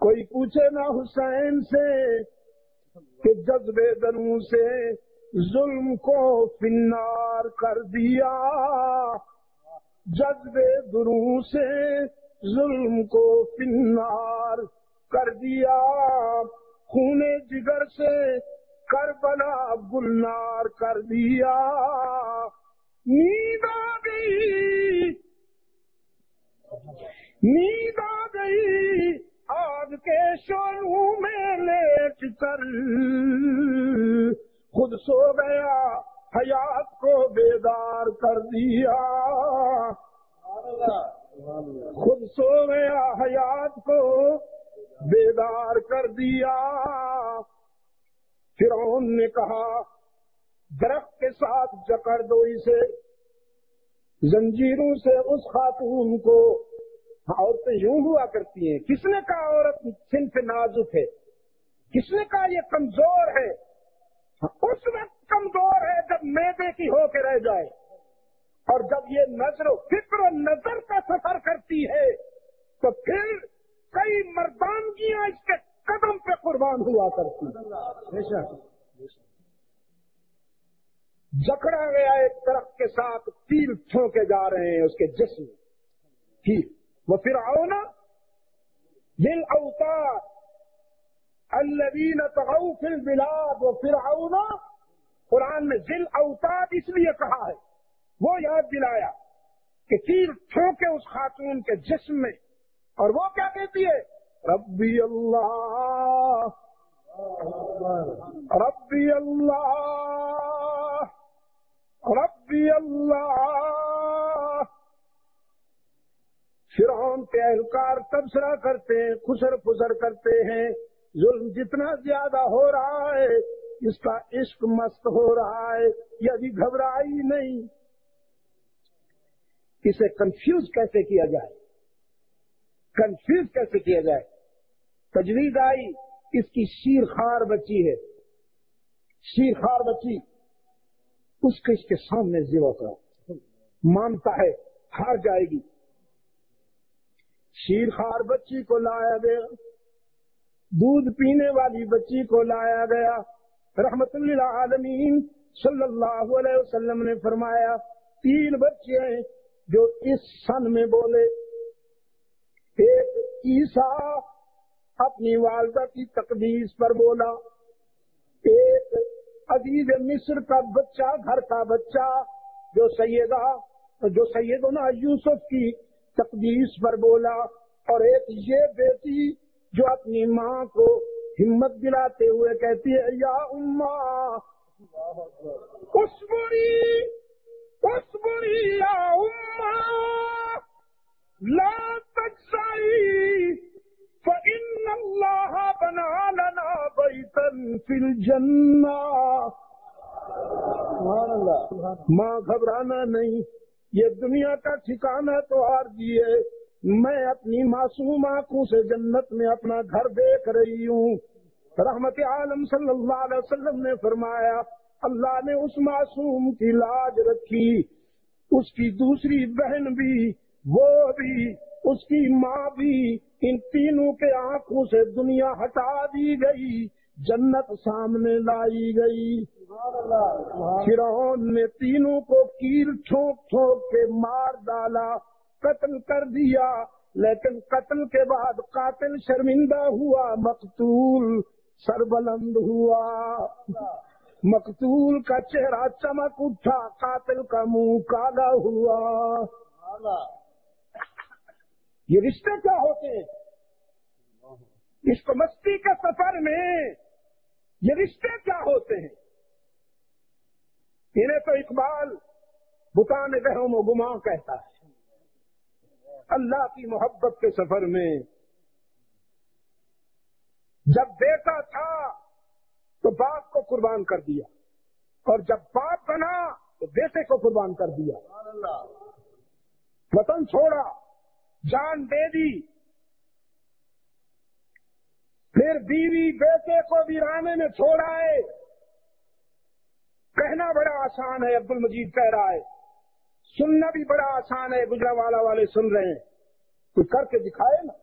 کوئی پوچھے نہ حسین سے کہ جذبے دروں سے ظلم کو فنار کر دیا، جذبے دروں سے ظلم کو فنار کر دیا، خون جگر سے کربلا گلنار کر دیا، نیند آ گئی نیند آ گئی آگ کے شعلوں میں لیٹ کر، خود سو گیا حیات کو بیدار کر دیا، خود سو گیا حیات کو بیدار کر دیا۔ فرعون نے کہا درخت کے ساتھ جکڑ دو اسے، زنجیروں سے اس خاتون کو۔ عورتیں یوں ہوا کرتی ہیں، کس نے کہا عورت صنف نازک ہے، کس نے کہا یہ کمزور ہے؟ اس وقت کمزور ہے جب میدے کی ہو کے رہ جائے، اور جب یہ نظر و فکر و نظر کا سفر کرتی ہے تو پھر کئی مردانگیاں اس کے قدم پہ قربان ہوا کرتی ہیں۔ جکڑا گیا ایک درخت کے ساتھ، تیر چھونکے جا رہے ہیں اس کے جسم کی۔ وفرعون ذی الاوتاد الذین طغوا فی البلاد، وفرعون قرآن میں ذی الاوتاد اس لیے کہا ہے، وہ یاد دلایا کہ تیر ٹھونکے اس خاتون کے جسم میں، اور وہ کیا کہتی ہے ربی اللہ ربی اللہ ربی اللہ۔ فرعون کے اہلکار تبصرہ کرتے ہیں، خسر پسر کرتے ہیں، ظلم جتنا زیادہ ہو رہا ہے اس کا عشق مست ہو رہا ہے، یہ ابھی گھبرا ہی نہیں۔ اسے کنفیوز کیسے کیا جائے، کنفیوز کیسے کیا جائے؟ تجویز آئی، اس کی شیر خوار بچی ہے، شیر خوار بچی، اس کے سامنے ذبح کرو، مانتا ہے ہار جائے گی۔ شیر خوار بچی کو لایا گیا، دودھ پینے والی بچی کو لایا گیا۔ رحمت للعالمین صلی اللہ علیہ وسلم نے فرمایا 3 بچے ہیں جو اس سن میں بولے۔ ایک عیسیٰ اپنی والدہ کی تقدیس پر بولا، ایک عزیز مصر کا بچہ، گھر کا بچہ جو سیدنا یوسف کی تقدیس پر بولا، اور ایک یہ بیٹی جو اپنی ماں کو ہمت دلاتے ہوئے کہتی ہے یا اماں اصبری یا اماں لا تجزعی فإن اللہ بنا لنا بیتا فی الجنہ۔ ماں گھبرانا نہیں، یہ دنیا کا ٹھکانہ تو عارضی ہے، میں اپنی معصوم آنکھوں سے جنت میں اپنا گھر دیکھ رہی ہوں۔ رحمت عالم صلی اللہ علیہ وسلم نے فرمایا اللہ نے اس معصوم کی لاج رکھی، اس کی دوسری بہن بھی، وہ بھی، اس کی ماں بھی، ان تینوں کے آنکھوں سے دنیا ہٹا دی گئی، جنت سامنے لائی گئی۔ فرعون نے تینوں کو کیل ٹھوک ٹھوک کے مار ڈالا، قتل کر دیا، لیکن قتل کے بعد قاتل شرمندہ ہوا، مقتول سربلند ہوا، مقتول کا چہرہ چمک اٹھا، قاتل کا منہ کالا ہوا۔ یہ رشتے کیا ہوتے ہیں؟ اس کو مستی کے سفر میں یہ رشتے کیا ہوتے ہیں؟ انہیں تو اقبال بتان وہم و گمان کہتا ہے۔ اللہ کی محبت کے سفر میں جب بیٹا تھا تو باپ کو قربان کر دیا، اور جب باپ بنا تو بیٹے کو قربان کر دیا، وطن چھوڑا، جان دے دی، پھر بیوی بیٹے کو ویرانے میں چھوڑا ہے۔ کہنا بڑا آسان ہے، عبد المجید کہہ رہا ہے، سننا بھی بڑا آسان ہے، گجرانوالہ والے سن رہے ہیں، کوئی کر کے دکھائے نا۔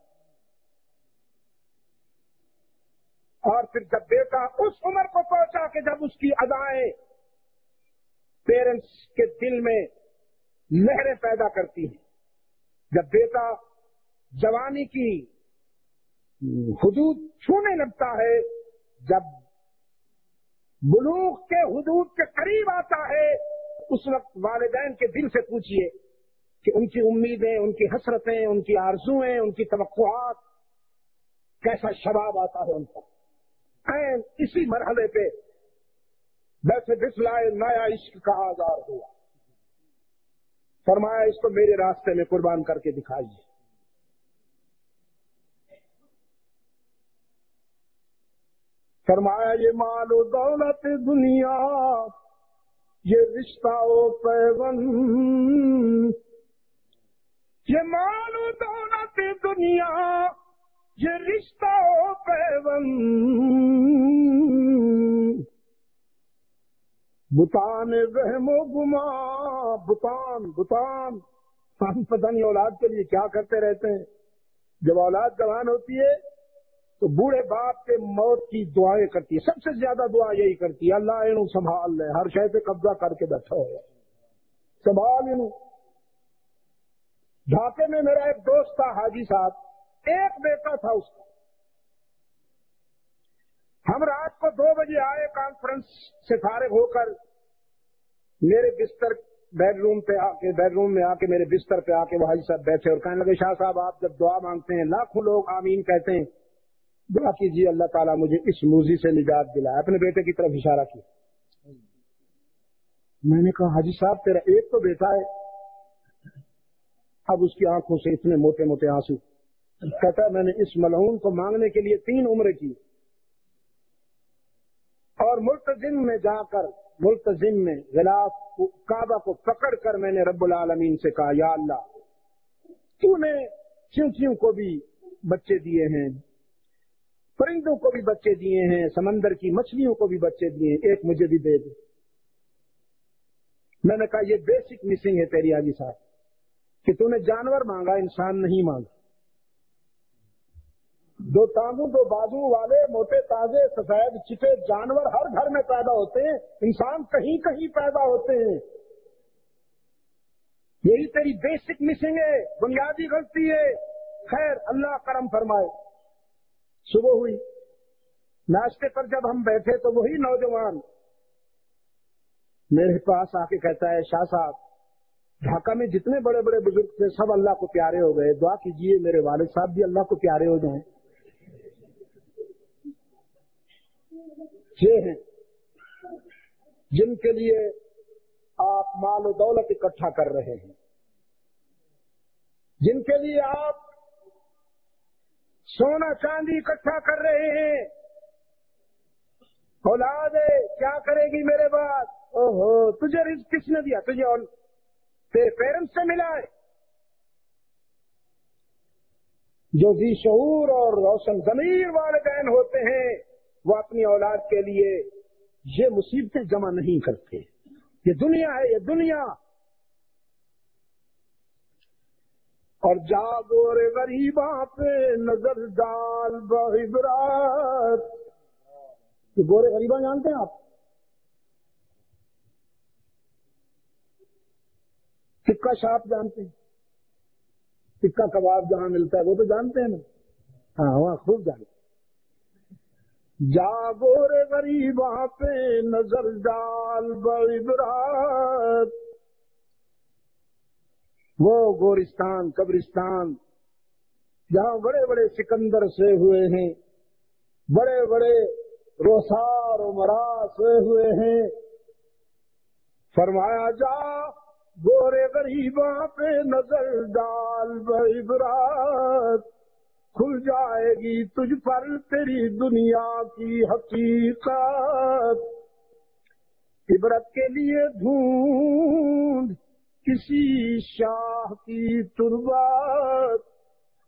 اور پھر جب بیٹا اس عمر کو پہنچا کہ جب اس کی ادائیں پیرنٹس کے دل میں لہریں پیدا کرتی ہیں، جب بیٹا جوانی کی حدود چھونے لگتا ہے، جب بلوغ کے حدود کے قریب آتا ہے، اس وقت والدین کے دل سے پوچھئے کہ ان کی امیدیں، ان کی حسرتیں، ان کی آرزویں، ان کی توقعات، کیسا شباب آتا ہے ان پر۔ اسی مرحلے پہ ویسے بسلائے نیا عشق کا آغاز ہوا۔ فرمایا اس کو میرے راستے میں قربان کر کے دکھائیے۔ فرمایا یہ مال و دولت دنیا، یہ رشتہ و پیوند، یہ مال و دولت دنیا، یہ رشتہ و پیوند، بتان وہم و گماں، بتان ہم پتہ نہیں اولاد کے لیے کیا کرتے رہتے ہیں۔ جب اولاد جوان ہوتی ہے تو بوڑھے باپ کے موت کی دعائیں کرتی ہے، سب سے زیادہ دعا یہی کرتی ہے اللہ انہوں سنبھال لے، ہر شے پہ قبضہ کر کے بیٹھا ہوا سنبھال انہوں۔ ڈھاکے میں میرا ایک دوست تھا حاجی صاحب، ایک بیٹا تھا اس کا۔ ہم رات کو 2 بجے آئے کانفرنس سے فارغ ہو کر، میرے بستر بیڈ روم میں آ کے میرے بستر پہ آ کے وہ حاجی صاحب بیٹھے اور کہنے لگے شاہ صاحب آپ جب دعا مانگتے ہیں لاکھوں لوگ آمین کہتے ہیں، دعا کیجیے اللہ تعالیٰ مجھے اس موذی سے نجات دلائے۔ اپنے بیٹے کی طرف اشارہ کیا۔ میں نے کہا حاجی صاحب تیرا ایک تو بیٹا ہے، اب اس کی آنکھوں سے اتنے موٹے موٹے آنسو۔ کہتا ہے میں نے اس ملعون کو مانگنے کے لیے 3 عمریں کی، اور ملتزم میں جا کر ملتزم میں غلاف کعبہ کو پکڑ کر میں نے رب العالمین سے کہا یا اللہ تو نے چیونٹیوں کو بھی بچے دیے ہیں، پرندوں کو بھی بچے دیے ہیں، سمندر کی مچھلیوں کو بھی بچے دیے ہیں، ایک مجھے بھی دے دے۔ میں نے کہا یہ بیسک مسنگ ہے تیری حاجی صاحب کہ تو نے جانور مانگا انسان نہیں مانگا۔ 2 ٹانگوں 2 بازو والے موٹے تازے سفید چٹے جانور ہر گھر میں پیدا ہوتے ہیں، انسان کہیں کہیں پیدا ہوتے ہیں۔ یہی تیری بیسک مسنگ ہے، بنیادی غلطی ہے۔ خیر اللہ کرم فرمائے۔ صبح ہوئی، ناشتے پر جب ہم بیٹھے تو وہی نوجوان میرے پاس آ کے کہتا ہے شاہ صاحب ڈھاکہ میں جتنے بڑے بڑے بزرگ تھے سب اللہ کو پیارے ہو گئے، دعا کیجئے میرے والد صاحب بھی اللہ کو پیارے ہو جائیں۔ یہ ہیں جن کے لیے آپ مال و دولت اکٹھا کر رہے ہیں، جن کے لیے آپ سونا چاندی اکٹھا کر رہے ہیں۔ اولاد ہے کیا کرے گی میرے بعد؟ اوہو تجھے رزق کس نے دیا؟ تجھے اور تیرے پیرنٹس سے ملا ہے۔ جو ذی شعور اور روشن ضمیر والدین ہوتے ہیں وہ اپنی اولاد کے لیے یہ مصیبتیں جمع نہیں کرتے۔ یہ دنیا ہے، یہ دنیا۔ اور جاگو رے غریباں پہ نظر ڈال بعبرات۔ یہ گورے غریباں جانتے ہیں آپ؟ ٹکا شاپ جانتے ہیں؟ ٹکا کباب جہاں ملتا ہے وہ تو جانتے ہیں نا؟ ہاں وہاں خوب جانتے ہیں۔ جاگو رے غریباں پہ نظر ڈال بعبرات۔ وہ گورستان قبرستان جہاں بڑے بڑے سکندر سے ہوئے ہیں، بڑے بڑے روسار و مرا سے ہوئے ہیں، فرمایا جا گورے غریباں پہ نظر ڈال بعبرات، کھل جائے گی تجھ پر تیری دنیا کی حقیقت۔ عبرت کے لیے ڈھونڈ کسی شاہ کی تربت،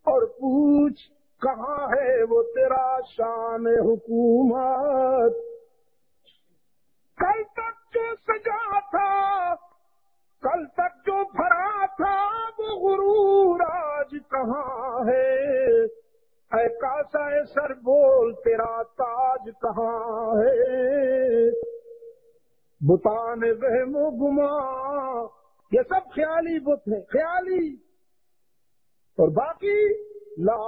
اور پوچھ کہاں ہے وہ تیرا شان حکومت۔ کل تک جو سجا تھا، کل تک جو بھرا تھا، وہ غرور آج کہاں ہے؟ اے کاسا سر بول تیرا تاج کہاں ہے؟ بتان وہم و گمان یہ سب خیالی بت ہیں، خیالی، اور باقی لا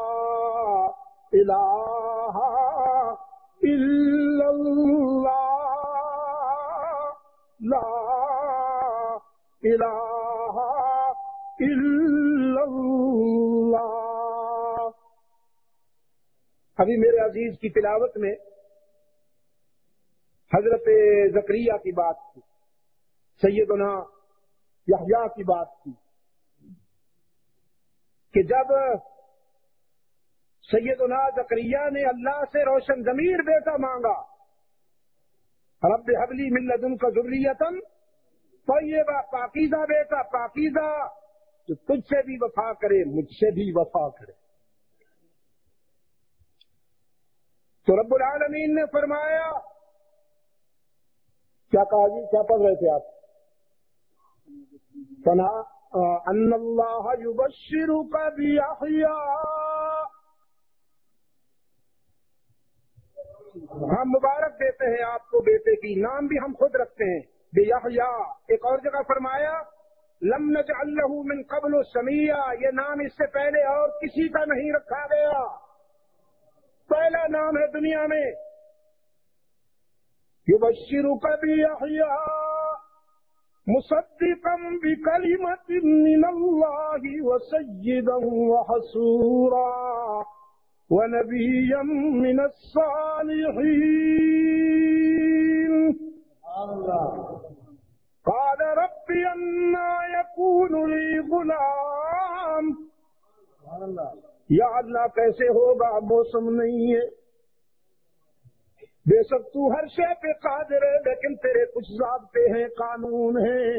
الہ الا اللہ، لا الہ الا اللہ۔ ابھی میرے عزیز کی تلاوت میں حضرت زکریا کی بات تھی، سیدنا یحییٰ کی بات تھی کہ جب سیدنا زکریا نے اللہ سے روشن ضمیر بیٹا مانگا، رب ہب لی من لدنک ذریۃ طیبہ، پاکیزہ بیٹا، پاکیزہ جو تجھ سے بھی وفا کرے مجھ سے بھی وفا کرے، تو رب العالمین نے فرمایا، کیا کہا جی، کیا پڑھ رہے تھے آپ؟ ان اللہ یبشرک بیحییٰ، ہم مبارک دیتے ہیں آپ کو بیٹے کی، نام بھی ہم خود رکھتے ہیں بیحییٰ۔ ایک اور جگہ فرمایا لم نجعل لہ من قبل سمیہ، یہ نام اس سے پہلے اور کسی کا نہیں رکھا گیا، پہلا نام ہے دنیا میں۔ یبشرک بیحییٰ مصدقا بکلمۃ من اللہ وسیدا وحصورا ونبیا من الصالحین. قال رب انا یکون لی غلام. یا اللہ کیسے ہوگا، موسم نہیں ہے. بے شک تو ہر شے پہ قادر ہے، لیکن تیرے کچھ ضابطے ہیں، قانون ہیں.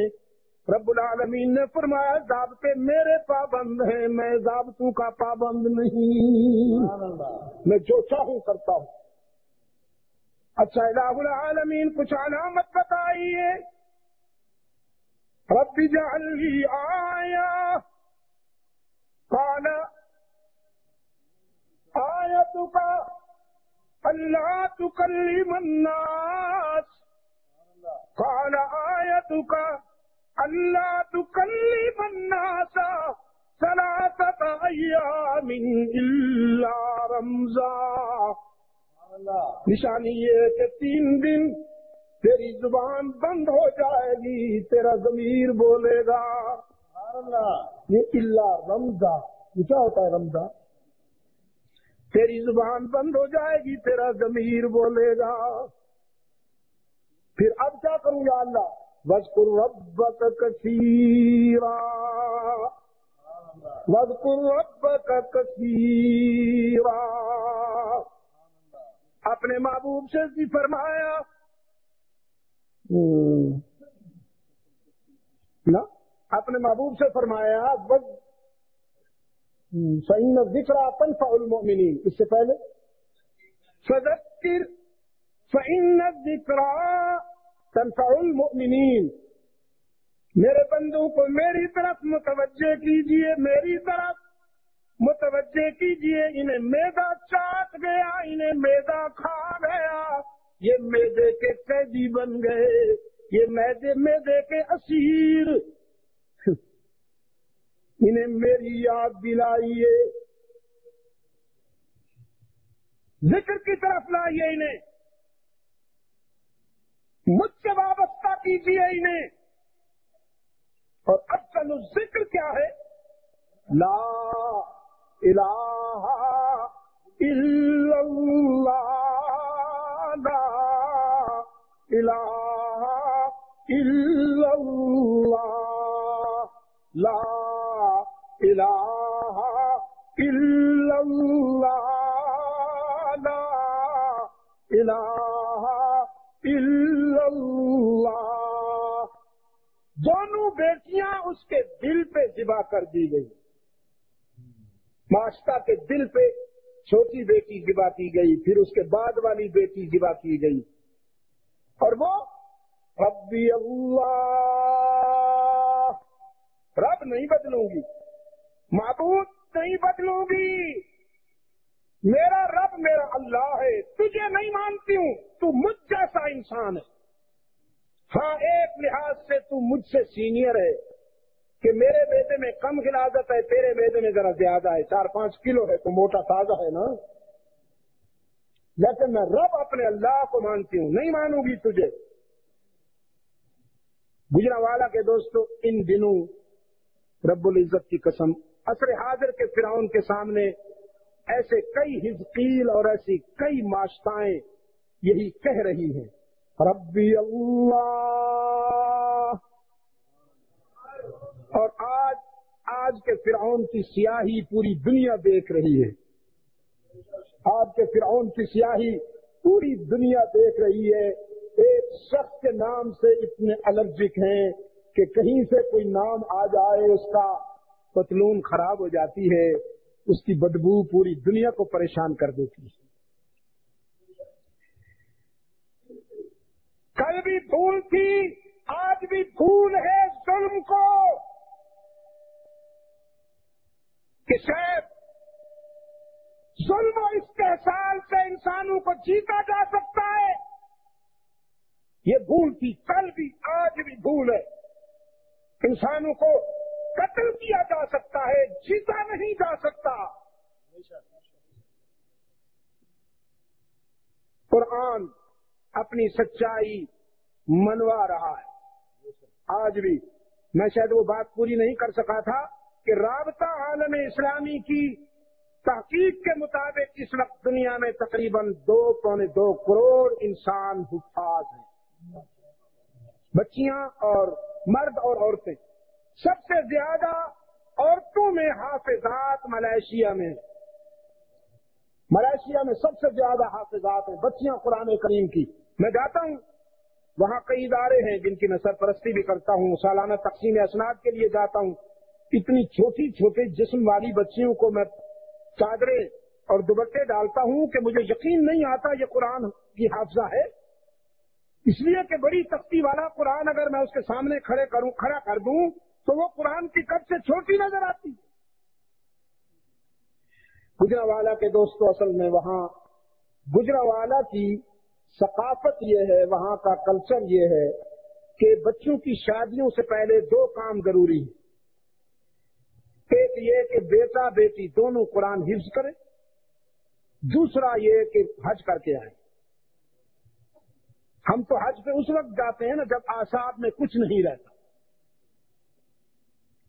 رب العالمین نے فرمایا ضابطے میرے پابند ہیں، میں ضابطوں کا پابند نہیں، میں جو چاہوں کرتا ہوں. اچھا الہ العالمین کچھ علامت بتائیے. رب اجعل لی آیہ. قال آیتک اللہ تکلم الناس. قال آیتک اللہ تکلم الناس ثلاثۃ ایام الا رمزا. نشانی یہ ہے کہ 3 دن تیری زبان بند ہو جائے گی، تیرا ضمیر بولے گا. یہ الا رمزا، یہ کیا ہوتا ہے رمزا؟ تیری زبان بند ہو جائے گی، تیرا ضمیر بولے گا. پھر اب کیا کروں یا اللہ؟ وَاذْكُرْ رَبَّكَ كَثِيرًا، وَاذْكُرْ رَبَّكَ كَثِيرًا. اپنے محبوب سے بھی فرمایا نا، اپنے محبوب سے فرمایا فَإِنَّ الذِّكْرَىٰ تَنفَعُ الْمُؤْمِنِينَ. اس سے پہلے فَذَكِّرْ فَإِنَّ الذِّكْرَىٰ تَنفَعُ الْمُؤْمِنِينَ. میرے بندوں کو میری طرف متوجہ کیجئے، میری طرف متوجہ کیجئے. انہیں میدا چاٹ گیا، انہیں میدا کھا گیا، یہ میدے کے قیدی بن گئے، یہ میدے کے اسیر. انہیں میری یاد دلائیے، ذکر کی طرف لائیے، انہیں مجھ سے وابستہ کیجیے انہیں. اور اصل ذکر کیا ہے؟ لا الہ الا اللہ، لا الہ الا اللہ، لا الہ الا اللہ، لا الہ الا اللہ. دونوں بیٹیاں اس کے دل پہ ذبح کر دی گئی. معاشقہ کے دل پہ چھوٹی بیٹی ذبح کی گئی، پھر اس کے بعد والی بیٹی ذبح کی گئی. اور وہ ربی اللہ، رب نہیں بدلوں گی، معبود نہیں بدلوں گی، میرا رب میرا اللہ ہے. تجھے نہیں مانتی ہوں، تو مجھ جیسا انسان ہے. ہاں ایک لحاظ سے تو مجھ سے سینئر ہے کہ میرے بیٹے میں کم غلاظت ہے، تیرے بیٹے میں ذرا زیادہ ہے، 4-5 کلو ہے، تو موٹا تازہ ہے نا. لیکن میں رب اپنے اللہ کو مانتی ہوں، نہیں مانوں گی تجھے. گجرانوالہ کے دوستو، ان دنوں رب العزت کی قسم عصر حاضر کے فرعون کے سامنے ایسے کئی حزقیل اور ایسی کئی ماشتائیں یہی کہہ رہی ہیں ربی اللہ. اور آج کے فرعون کی سیاہی پوری دنیا دیکھ رہی ہے. آج کے فرعون کی سیاہی پوری دنیا دیکھ رہی ہے. ایک شخص کے نام سے اتنے الرجک ہیں کہ کہیں سے کوئی نام آ جائے اس کا پتلون خراب ہو جاتی ہے، اس کی بدبو پوری دنیا کو پریشان کر دیتی ہے. کل بھی پھول تھی، آج بھی پھول ہے ظلم کو، کہ شاید ظلم و استحصال سے انسانوں کو جیتا جا سکتا ہے. یہ بھول تھی، کل بھی آج بھی بھول ہے. انسانوں کو قتل کیا جا سکتا ہے، جیتا نہیں جا سکتا. قرآن اپنی سچائی منوا رہا ہے. آج بھی میں شاید وہ بات پوری نہیں کر سکا تھا کہ رابطہ عالم اسلامی کی تحقیق کے مطابق اس وقت دنیا میں تقریباً 2.25 کروڑ انسان حفاظ ہیں، بچیاں اور مرد اور عورتیں۔ سب سے زیادہ عورتوں میں حافظات ملائیشیا میں سب سے زیادہ حافظات ہیں، بچیاں قرآن کریم کی۔ میں جاتا ہوں وہاں کئی ادارے ہیں جن کی میں سرپرستی بھی کرتا ہوں، سالانہ تقسیم اسناد کے لیے جاتا ہوں۔ اتنی چھوٹی چھوٹی جسم والی بچیوں کو میں چادریں اور دوپٹے ڈالتا ہوں کہ مجھے یقین نہیں آتا یہ قرآن کی حافظہ ہے، اس لیے کہ بڑی تختی والا قرآن اگر میں اس کے سامنے کھڑا کر دوں تو وہ قرآن کی قد سے چھوٹی نظر آتی ہے۔ گجرانوالہ کے دوستو، اصل میں وہاں گجرانوالہ کی ثقافت یہ ہے، وہاں کا کلچر یہ ہے کہ بچوں کی شادیوں سے پہلے 2 کام ضروری ہیں۔ ایک یہ کہ بیٹا بیٹی دونوں قرآن حفظ کریں، دوسرا یہ کہ حج کر کے آئیں۔ ہم تو حج پہ اس وقت جاتے ہیں نا جب اعصاب میں کچھ نہیں رہتا۔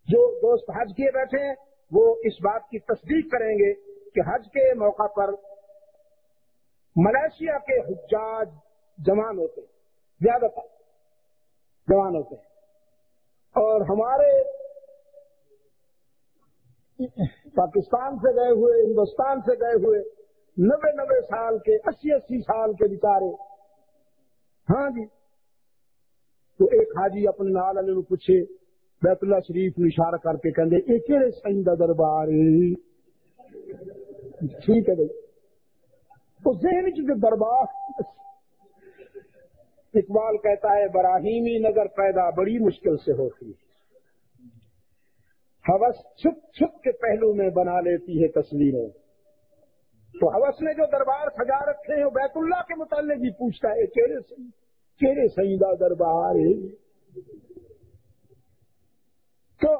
جو دوست حج کیے بیٹھے ہیں وہ اس بات کی تصدیق کریں گے کہ حج کے موقع پر ملائیشیا کے حجاج جوان ہوتے ہیں، زیادہ تر جوان ہوتے ہیں، اور ہمارے پاکستان سے گئے ہوئے، ہندوستان سے گئے ہوئے 90 سال کے، 80 سال کے بیچارے، ہاں جی، تو ایک حاجی اپنے نال والے نوں پوچھے، بیت اللہ شریف نوں اشارہ کر کے کہندے اے کہڑے سائیں دا دربار ہے؟ ٹھیک ہے بھائی، تو ذہن وچ جو دربار، اقبال کہتا ہے براہیمی نظر پیدا بڑی مشکل سے ہوتی ہے، ہوس چھپ چھپ کے پہلو میں بنا لیتی ہے تصویریں۔ تو ہوس نے جو دربار سجا رکھے ہیں وہ بیت اللہ کے متعلق بھی پوچھتا ہے کیڑے سائیں دا دربار ہے؟ تو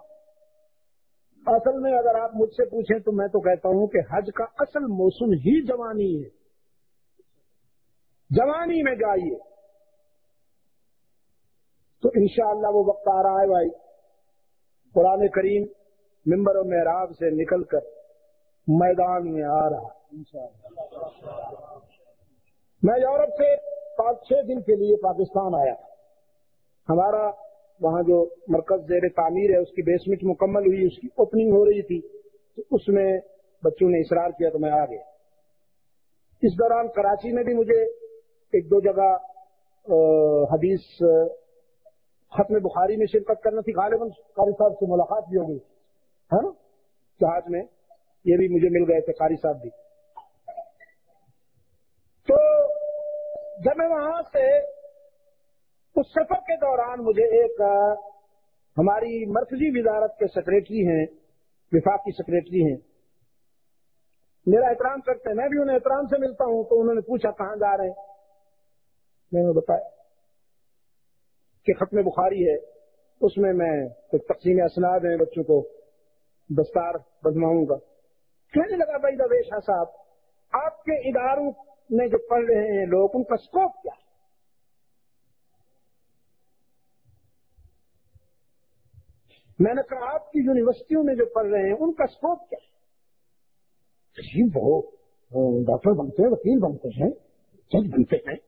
اصل میں اگر آپ مجھ سے پوچھیں تو میں تو کہتا ہوں کہ حج کا اصل موسم ہی جوانی ہے، جوانی میں جائیے تو انشاءاللہ وہ وقت آ رہا ہے بھائی، قرآن کریم منبر و محراب سے نکل کر میدان میں آ رہا ہے انشاءاللہ۔ میں یورپ سے 5-6 دن کے لیے پاکستان آیا، ہمارا وہاں جو مرکز زیر تعمیر ہے اس کی بیسمنٹ مکمل ہوئی، اس کی اوپننگ ہو رہی تھی، تو اس میں بچوں نے اصرار کیا تو میں آ گیا۔ اس دوران کراچی میں بھی مجھے 1-2 جگہ حدیث ختم بخاری میں شرکت کرنا تھی، غالباً قاری صاحب سے ملاقات بھی ہو گئی ہے نا جہاز میں، یہ بھی مجھے مل گئے تھے قاری صاحب بھی۔ تو جب میں وہاں سے اس سفر کے دوران مجھے ایک ہماری مرکزی وزارت کے سیکریٹری ہیں، وفاقی سیکریٹری ہیں، میرا احترام کرتے ہیں، میں بھی انہیں احترام سے ملتا ہوں، تو انہوں نے پوچھا کہاں جا رہے ہیں؟ میں نے بتایا کہ ختم بخاری ہے، اس میں تقسیم اسناد ہیں، بچوں کو دستار بنواؤں گا۔ کہنے لگا بھائی درویش شاہ صاحب، آپ کے اداروں میں جو پڑھ رہے ہیں لوگ، ان کا اسکوپ کیا ہے؟ میں نے کہا آپ کی یونیورسٹیوں میں جو پڑھ رہے ہیں ان کا اسکوپ کیا ہے؟ جی وہ ڈاکٹر بنتے ہیں، وکیل بنتے ہیں، جج بنتے ہیں۔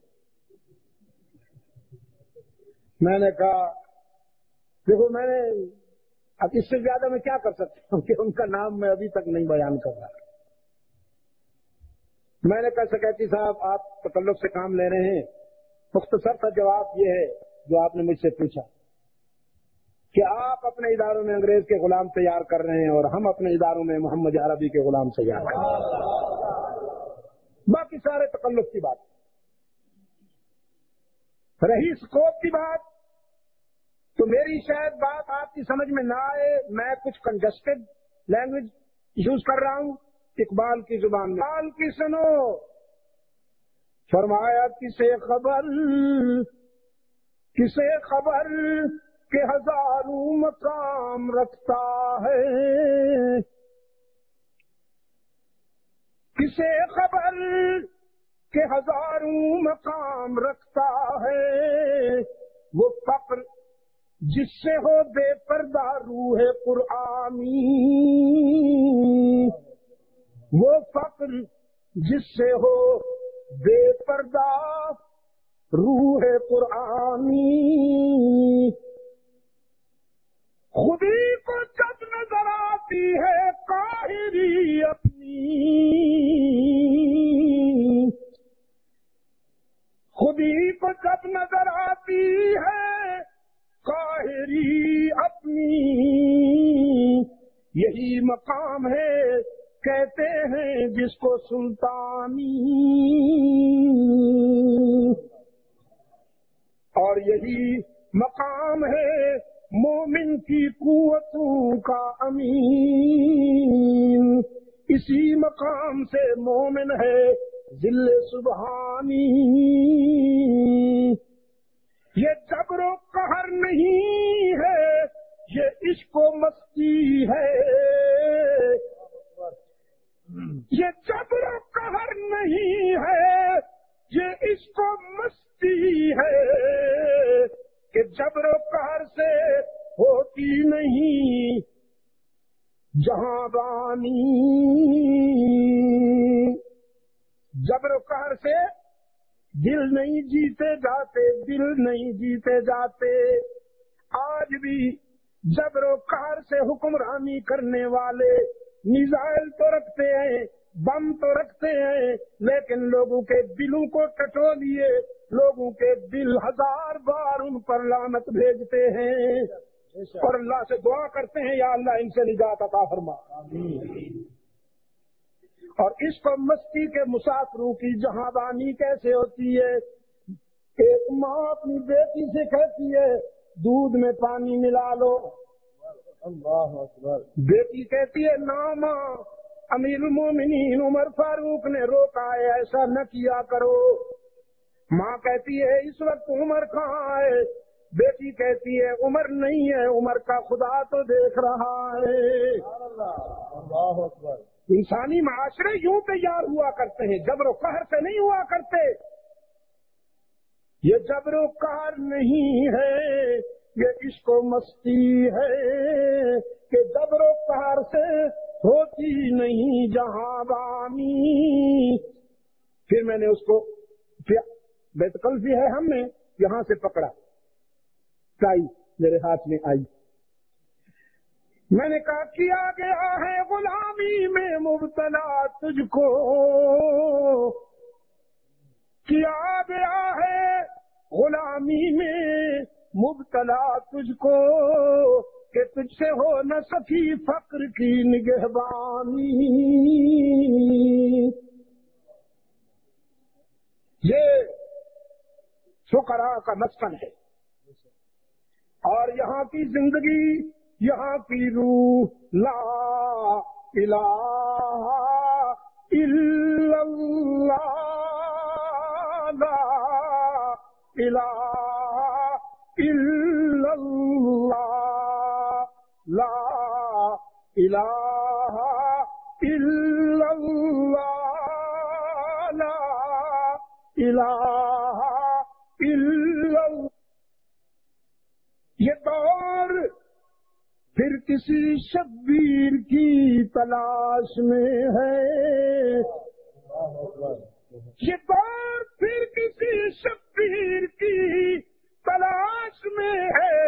میں نے کہا دیکھو میں نے اب اس سے زیادہ میں کیا کر سکتا ہوں کہ ان کا نام میں ابھی تک نہیں بیان کر رہا۔ میں نے کہا سیکریٹری صاحب آپ تکلف سے کام لے رہے ہیں، مختصر سا جواب یہ ہے جو آپ نے مجھ سے پوچھا کہ آپ اپنے اداروں میں انگریز کے غلام تیار کر رہے ہیں اور ہم اپنے اداروں میں محمد عربی کے غلام تیار کر رہے ہیں۔ باقی سارے تکلف کی بات۔ رہی اسکوپ کی بات تو میری شاید بات آپ کی سمجھ میں نہ آئے، میں کچھ کنجسٹڈ لینگویج یوز کر رہا ہوں اقبال کی زبان میں۔ اقبال کی سنو، فرمایا کسے خبر کہ ہزاروں مقام رکھتا ہے، کسے خبر کہ ہزاروں مقام رکھتا ہے، وہ فقر جس سے ہو بے پردہ روح قرآنی، وہ فقر جس سے ہو بے پردہ روح قرآنی، خودی کو جب نظر آتی ہے قاہری اپنی، خودی کو جب نظر آتی ہے قاہری اپنی، یہی مقام ہے کہتے ہیں جس کو سلطانی، اور یہی مقام ہے مومن کی قوتوں کا امین، اسی مقام سے مومن ہے ذل سبحانی، یہ جبر و قہر نہیں ہے یہ عشق و مستی ہے، یہ جبر و قہر نہیں ہے یہ عشق و مستی ہے، کہ جبر و قہر سے ہوتی نہیں جہاں بانی، جبر و قہر سے دل نہیں جیتے جاتے، دل نہیں جیتے جاتے، آج بھی جبر و قہر سے حکمرانی کرنے والے میزائل تو رکھتے ہیں، بم تو رکھتے ہیں، لیکن لوگوں کے دلوں کو ٹٹو لیے، لوگوں کے دل ہزار بار ان پر لعنت بھیجتے ہیں، اور اللہ سے دعا کرتے ہیں یا اللہ ان سے نجات عطا فرما۔ اور اس کو مستی کے مسافروں کی جہاں کیسے ہوتی ہے؟ ایک ماں اپنی بیٹی سے کہتی ہے دودھ میں پانی ملا لو، اللہ اکبر، بیٹی کہتی ہے نا ماں، امیر المومنین عمر فاروق نے روکا ہے ایسا نہ کیا کرو، ماں کہتی ہے اس وقت عمر کہاں ہے؟ بیٹی کہتی ہے عمر نہیں ہے، عمر کا خدا تو دیکھ رہا ہے۔ اللہ اکبر۔ انسانی معاشرے یوں تیار ہوا کرتے ہیں، جبر و قہر سے نہیں ہوا کرتے، یہ جبر و قہر نہیں ہے، یہ عشق و مستی ہے، کہ جبر و قہر سے ہوتی نہیں جہاں بانی۔ پھر میں نے اس کو بیت قلفی ہے ہم نے یہاں سے پکڑا، ٹائی میرے ہاتھ میں آئی، میں نے کہا کیا گیا ہے غلامی میں مبتلا تجھ کو، کیا گیا ہے غلامی میں مبتلا تجھ کو، کہ تجھ سے ہو نہ سکی فقر کی نگہبانی۔ یہ فقراء کا مسکن ہے، اور یہاں کی زندگی، یہاں کی روح لا الہ الا اللہ، لا الہ الا اللہ، لا الہ الا اللہ، لا الہ الا اللہ۔ یہ دور پھر کسی شبیر کی تلاش میں ہے، یہ دور پھر کسی شبیر کی تلاش میں ہے۔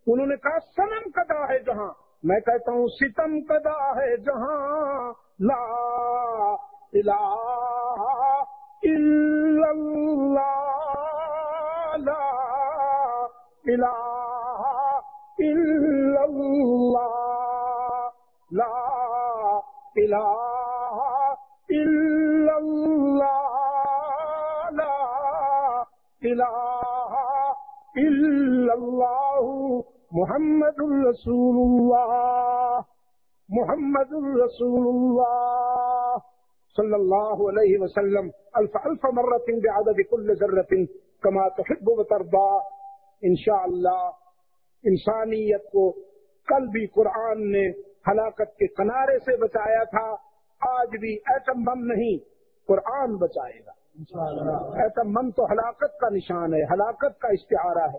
انہوں نے کہا صنم کدا ہے جہاں، میں کہتا ہوں ستم کدا ہے جہاں، لا الہ الا اللہ، لا الہ الا اللہ، لا الہ الا اللہ، لا الہ الا اللہ، محمد الرسول اللہ، محمد الرسول اللہ صلی اللہ علیہ وسلم، الف الف مرۃ بعدد کل ذرۃ کما تحب وترضى۔ انشاءاللہ انسانیت کو کل بھی قرآن نے ہلاکت کے کنارے سے بچایا تھا، آج بھی ایٹم بم نہیں قرآن بچائے گا۔ ایسا من تو ہلاکت کا نشان ہے، ہلاکت کا استعارہ ہے۔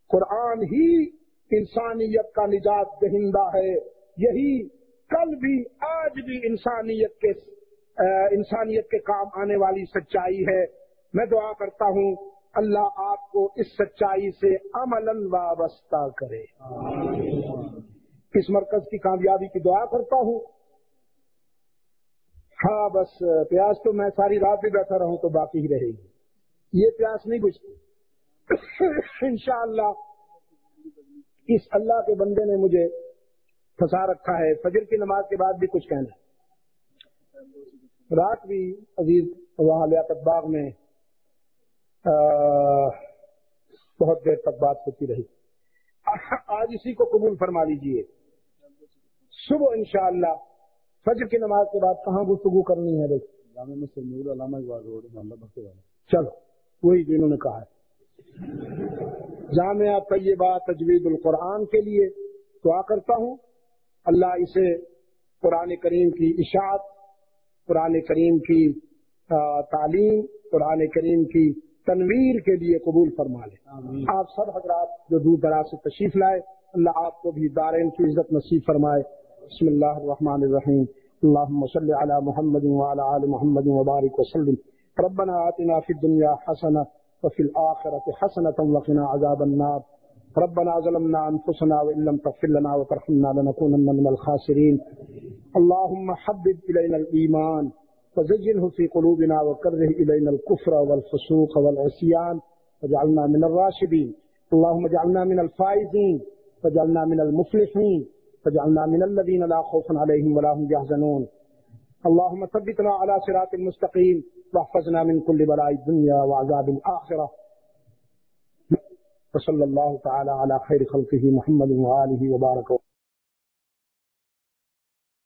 قرآن ہی انسانیت کا نجات دہندہ ہے، یہی کل بھی آج بھی انسانیت کے کام آنے والی سچائی ہے۔ میں دعا کرتا ہوں اللہ آپ کو اس سچائی سے عملاً وابستہ کرے۔ اس مرکز کی کامیابی کی دعا کرتا ہوں۔ ہاں بس پیاس تو میں ساری رات بھی بیٹھا رہوں تو باقی ہی رہے گی، یہ پیاس نہیں بجھتی۔ انشاءاللہ اس اللہ کے بندے نے مجھے پھنسا رکھا ہے، فجر کی نماز کے بعد بھی کچھ کہنا ہے۔ رات بھی عزیز وہاں لیاقت باغ میں بہت دیر تک بات ہوتی رہی، آج اسی کو قبول فرما لیجئے۔ صبح انشاءاللہ فجر کی نماز کے بعد کہاں گفتگو کرنی ہے؟ جامع مسجد نور علامہ اقبال روڈ محلہ بختے والا، چلو وہی جنہوں نے کہا ہے۔ جامعہ طیبہ تجوید القرآن کے لیے دعا کرتا ہوں اللہ اسے قرآن کریم کی اشاعت، قرآن کریم کی تعلیم، قرآن کریم کی تنویر کے لیے قبول فرما لے۔ آپ سب حضرات جو دور دراز سے تشریف لائے اللہ آپ کو بھی دارین کی عزت نصیب فرمائے۔ بسم اللہ الرحمن الرحیم، اللہم صل علی محمد وعلی آل محمد وبارک وسلم۔ ربنا آتنا فی الدنیا حسنہ وفی الآخرۃ حسنۃ وقنا عذاب النار۔ ربنا ظلمنا انفسنا وان لم تغفر لنا وترحمنا لنكونن من الخاسرین۔ اللهم حبب الینا الایمان وزینه فی قلوبنا وکره الینا الکفر والفسوق والعصیان واجعلنا من الراشدین۔ اللهم اجعلنا من الفائزین واجعلنا من المفلحین واجعلنا من الذین لا خوف علیہم ولا هم يحزنون۔ اللهم ثبتنا على صراط المستقیم واحفظنا من كل بلاء الدنيا وعذاب الآخرة۔ وصلی اللہ تعالی علی خیر خلقہ محمد وآلہ وبارک۔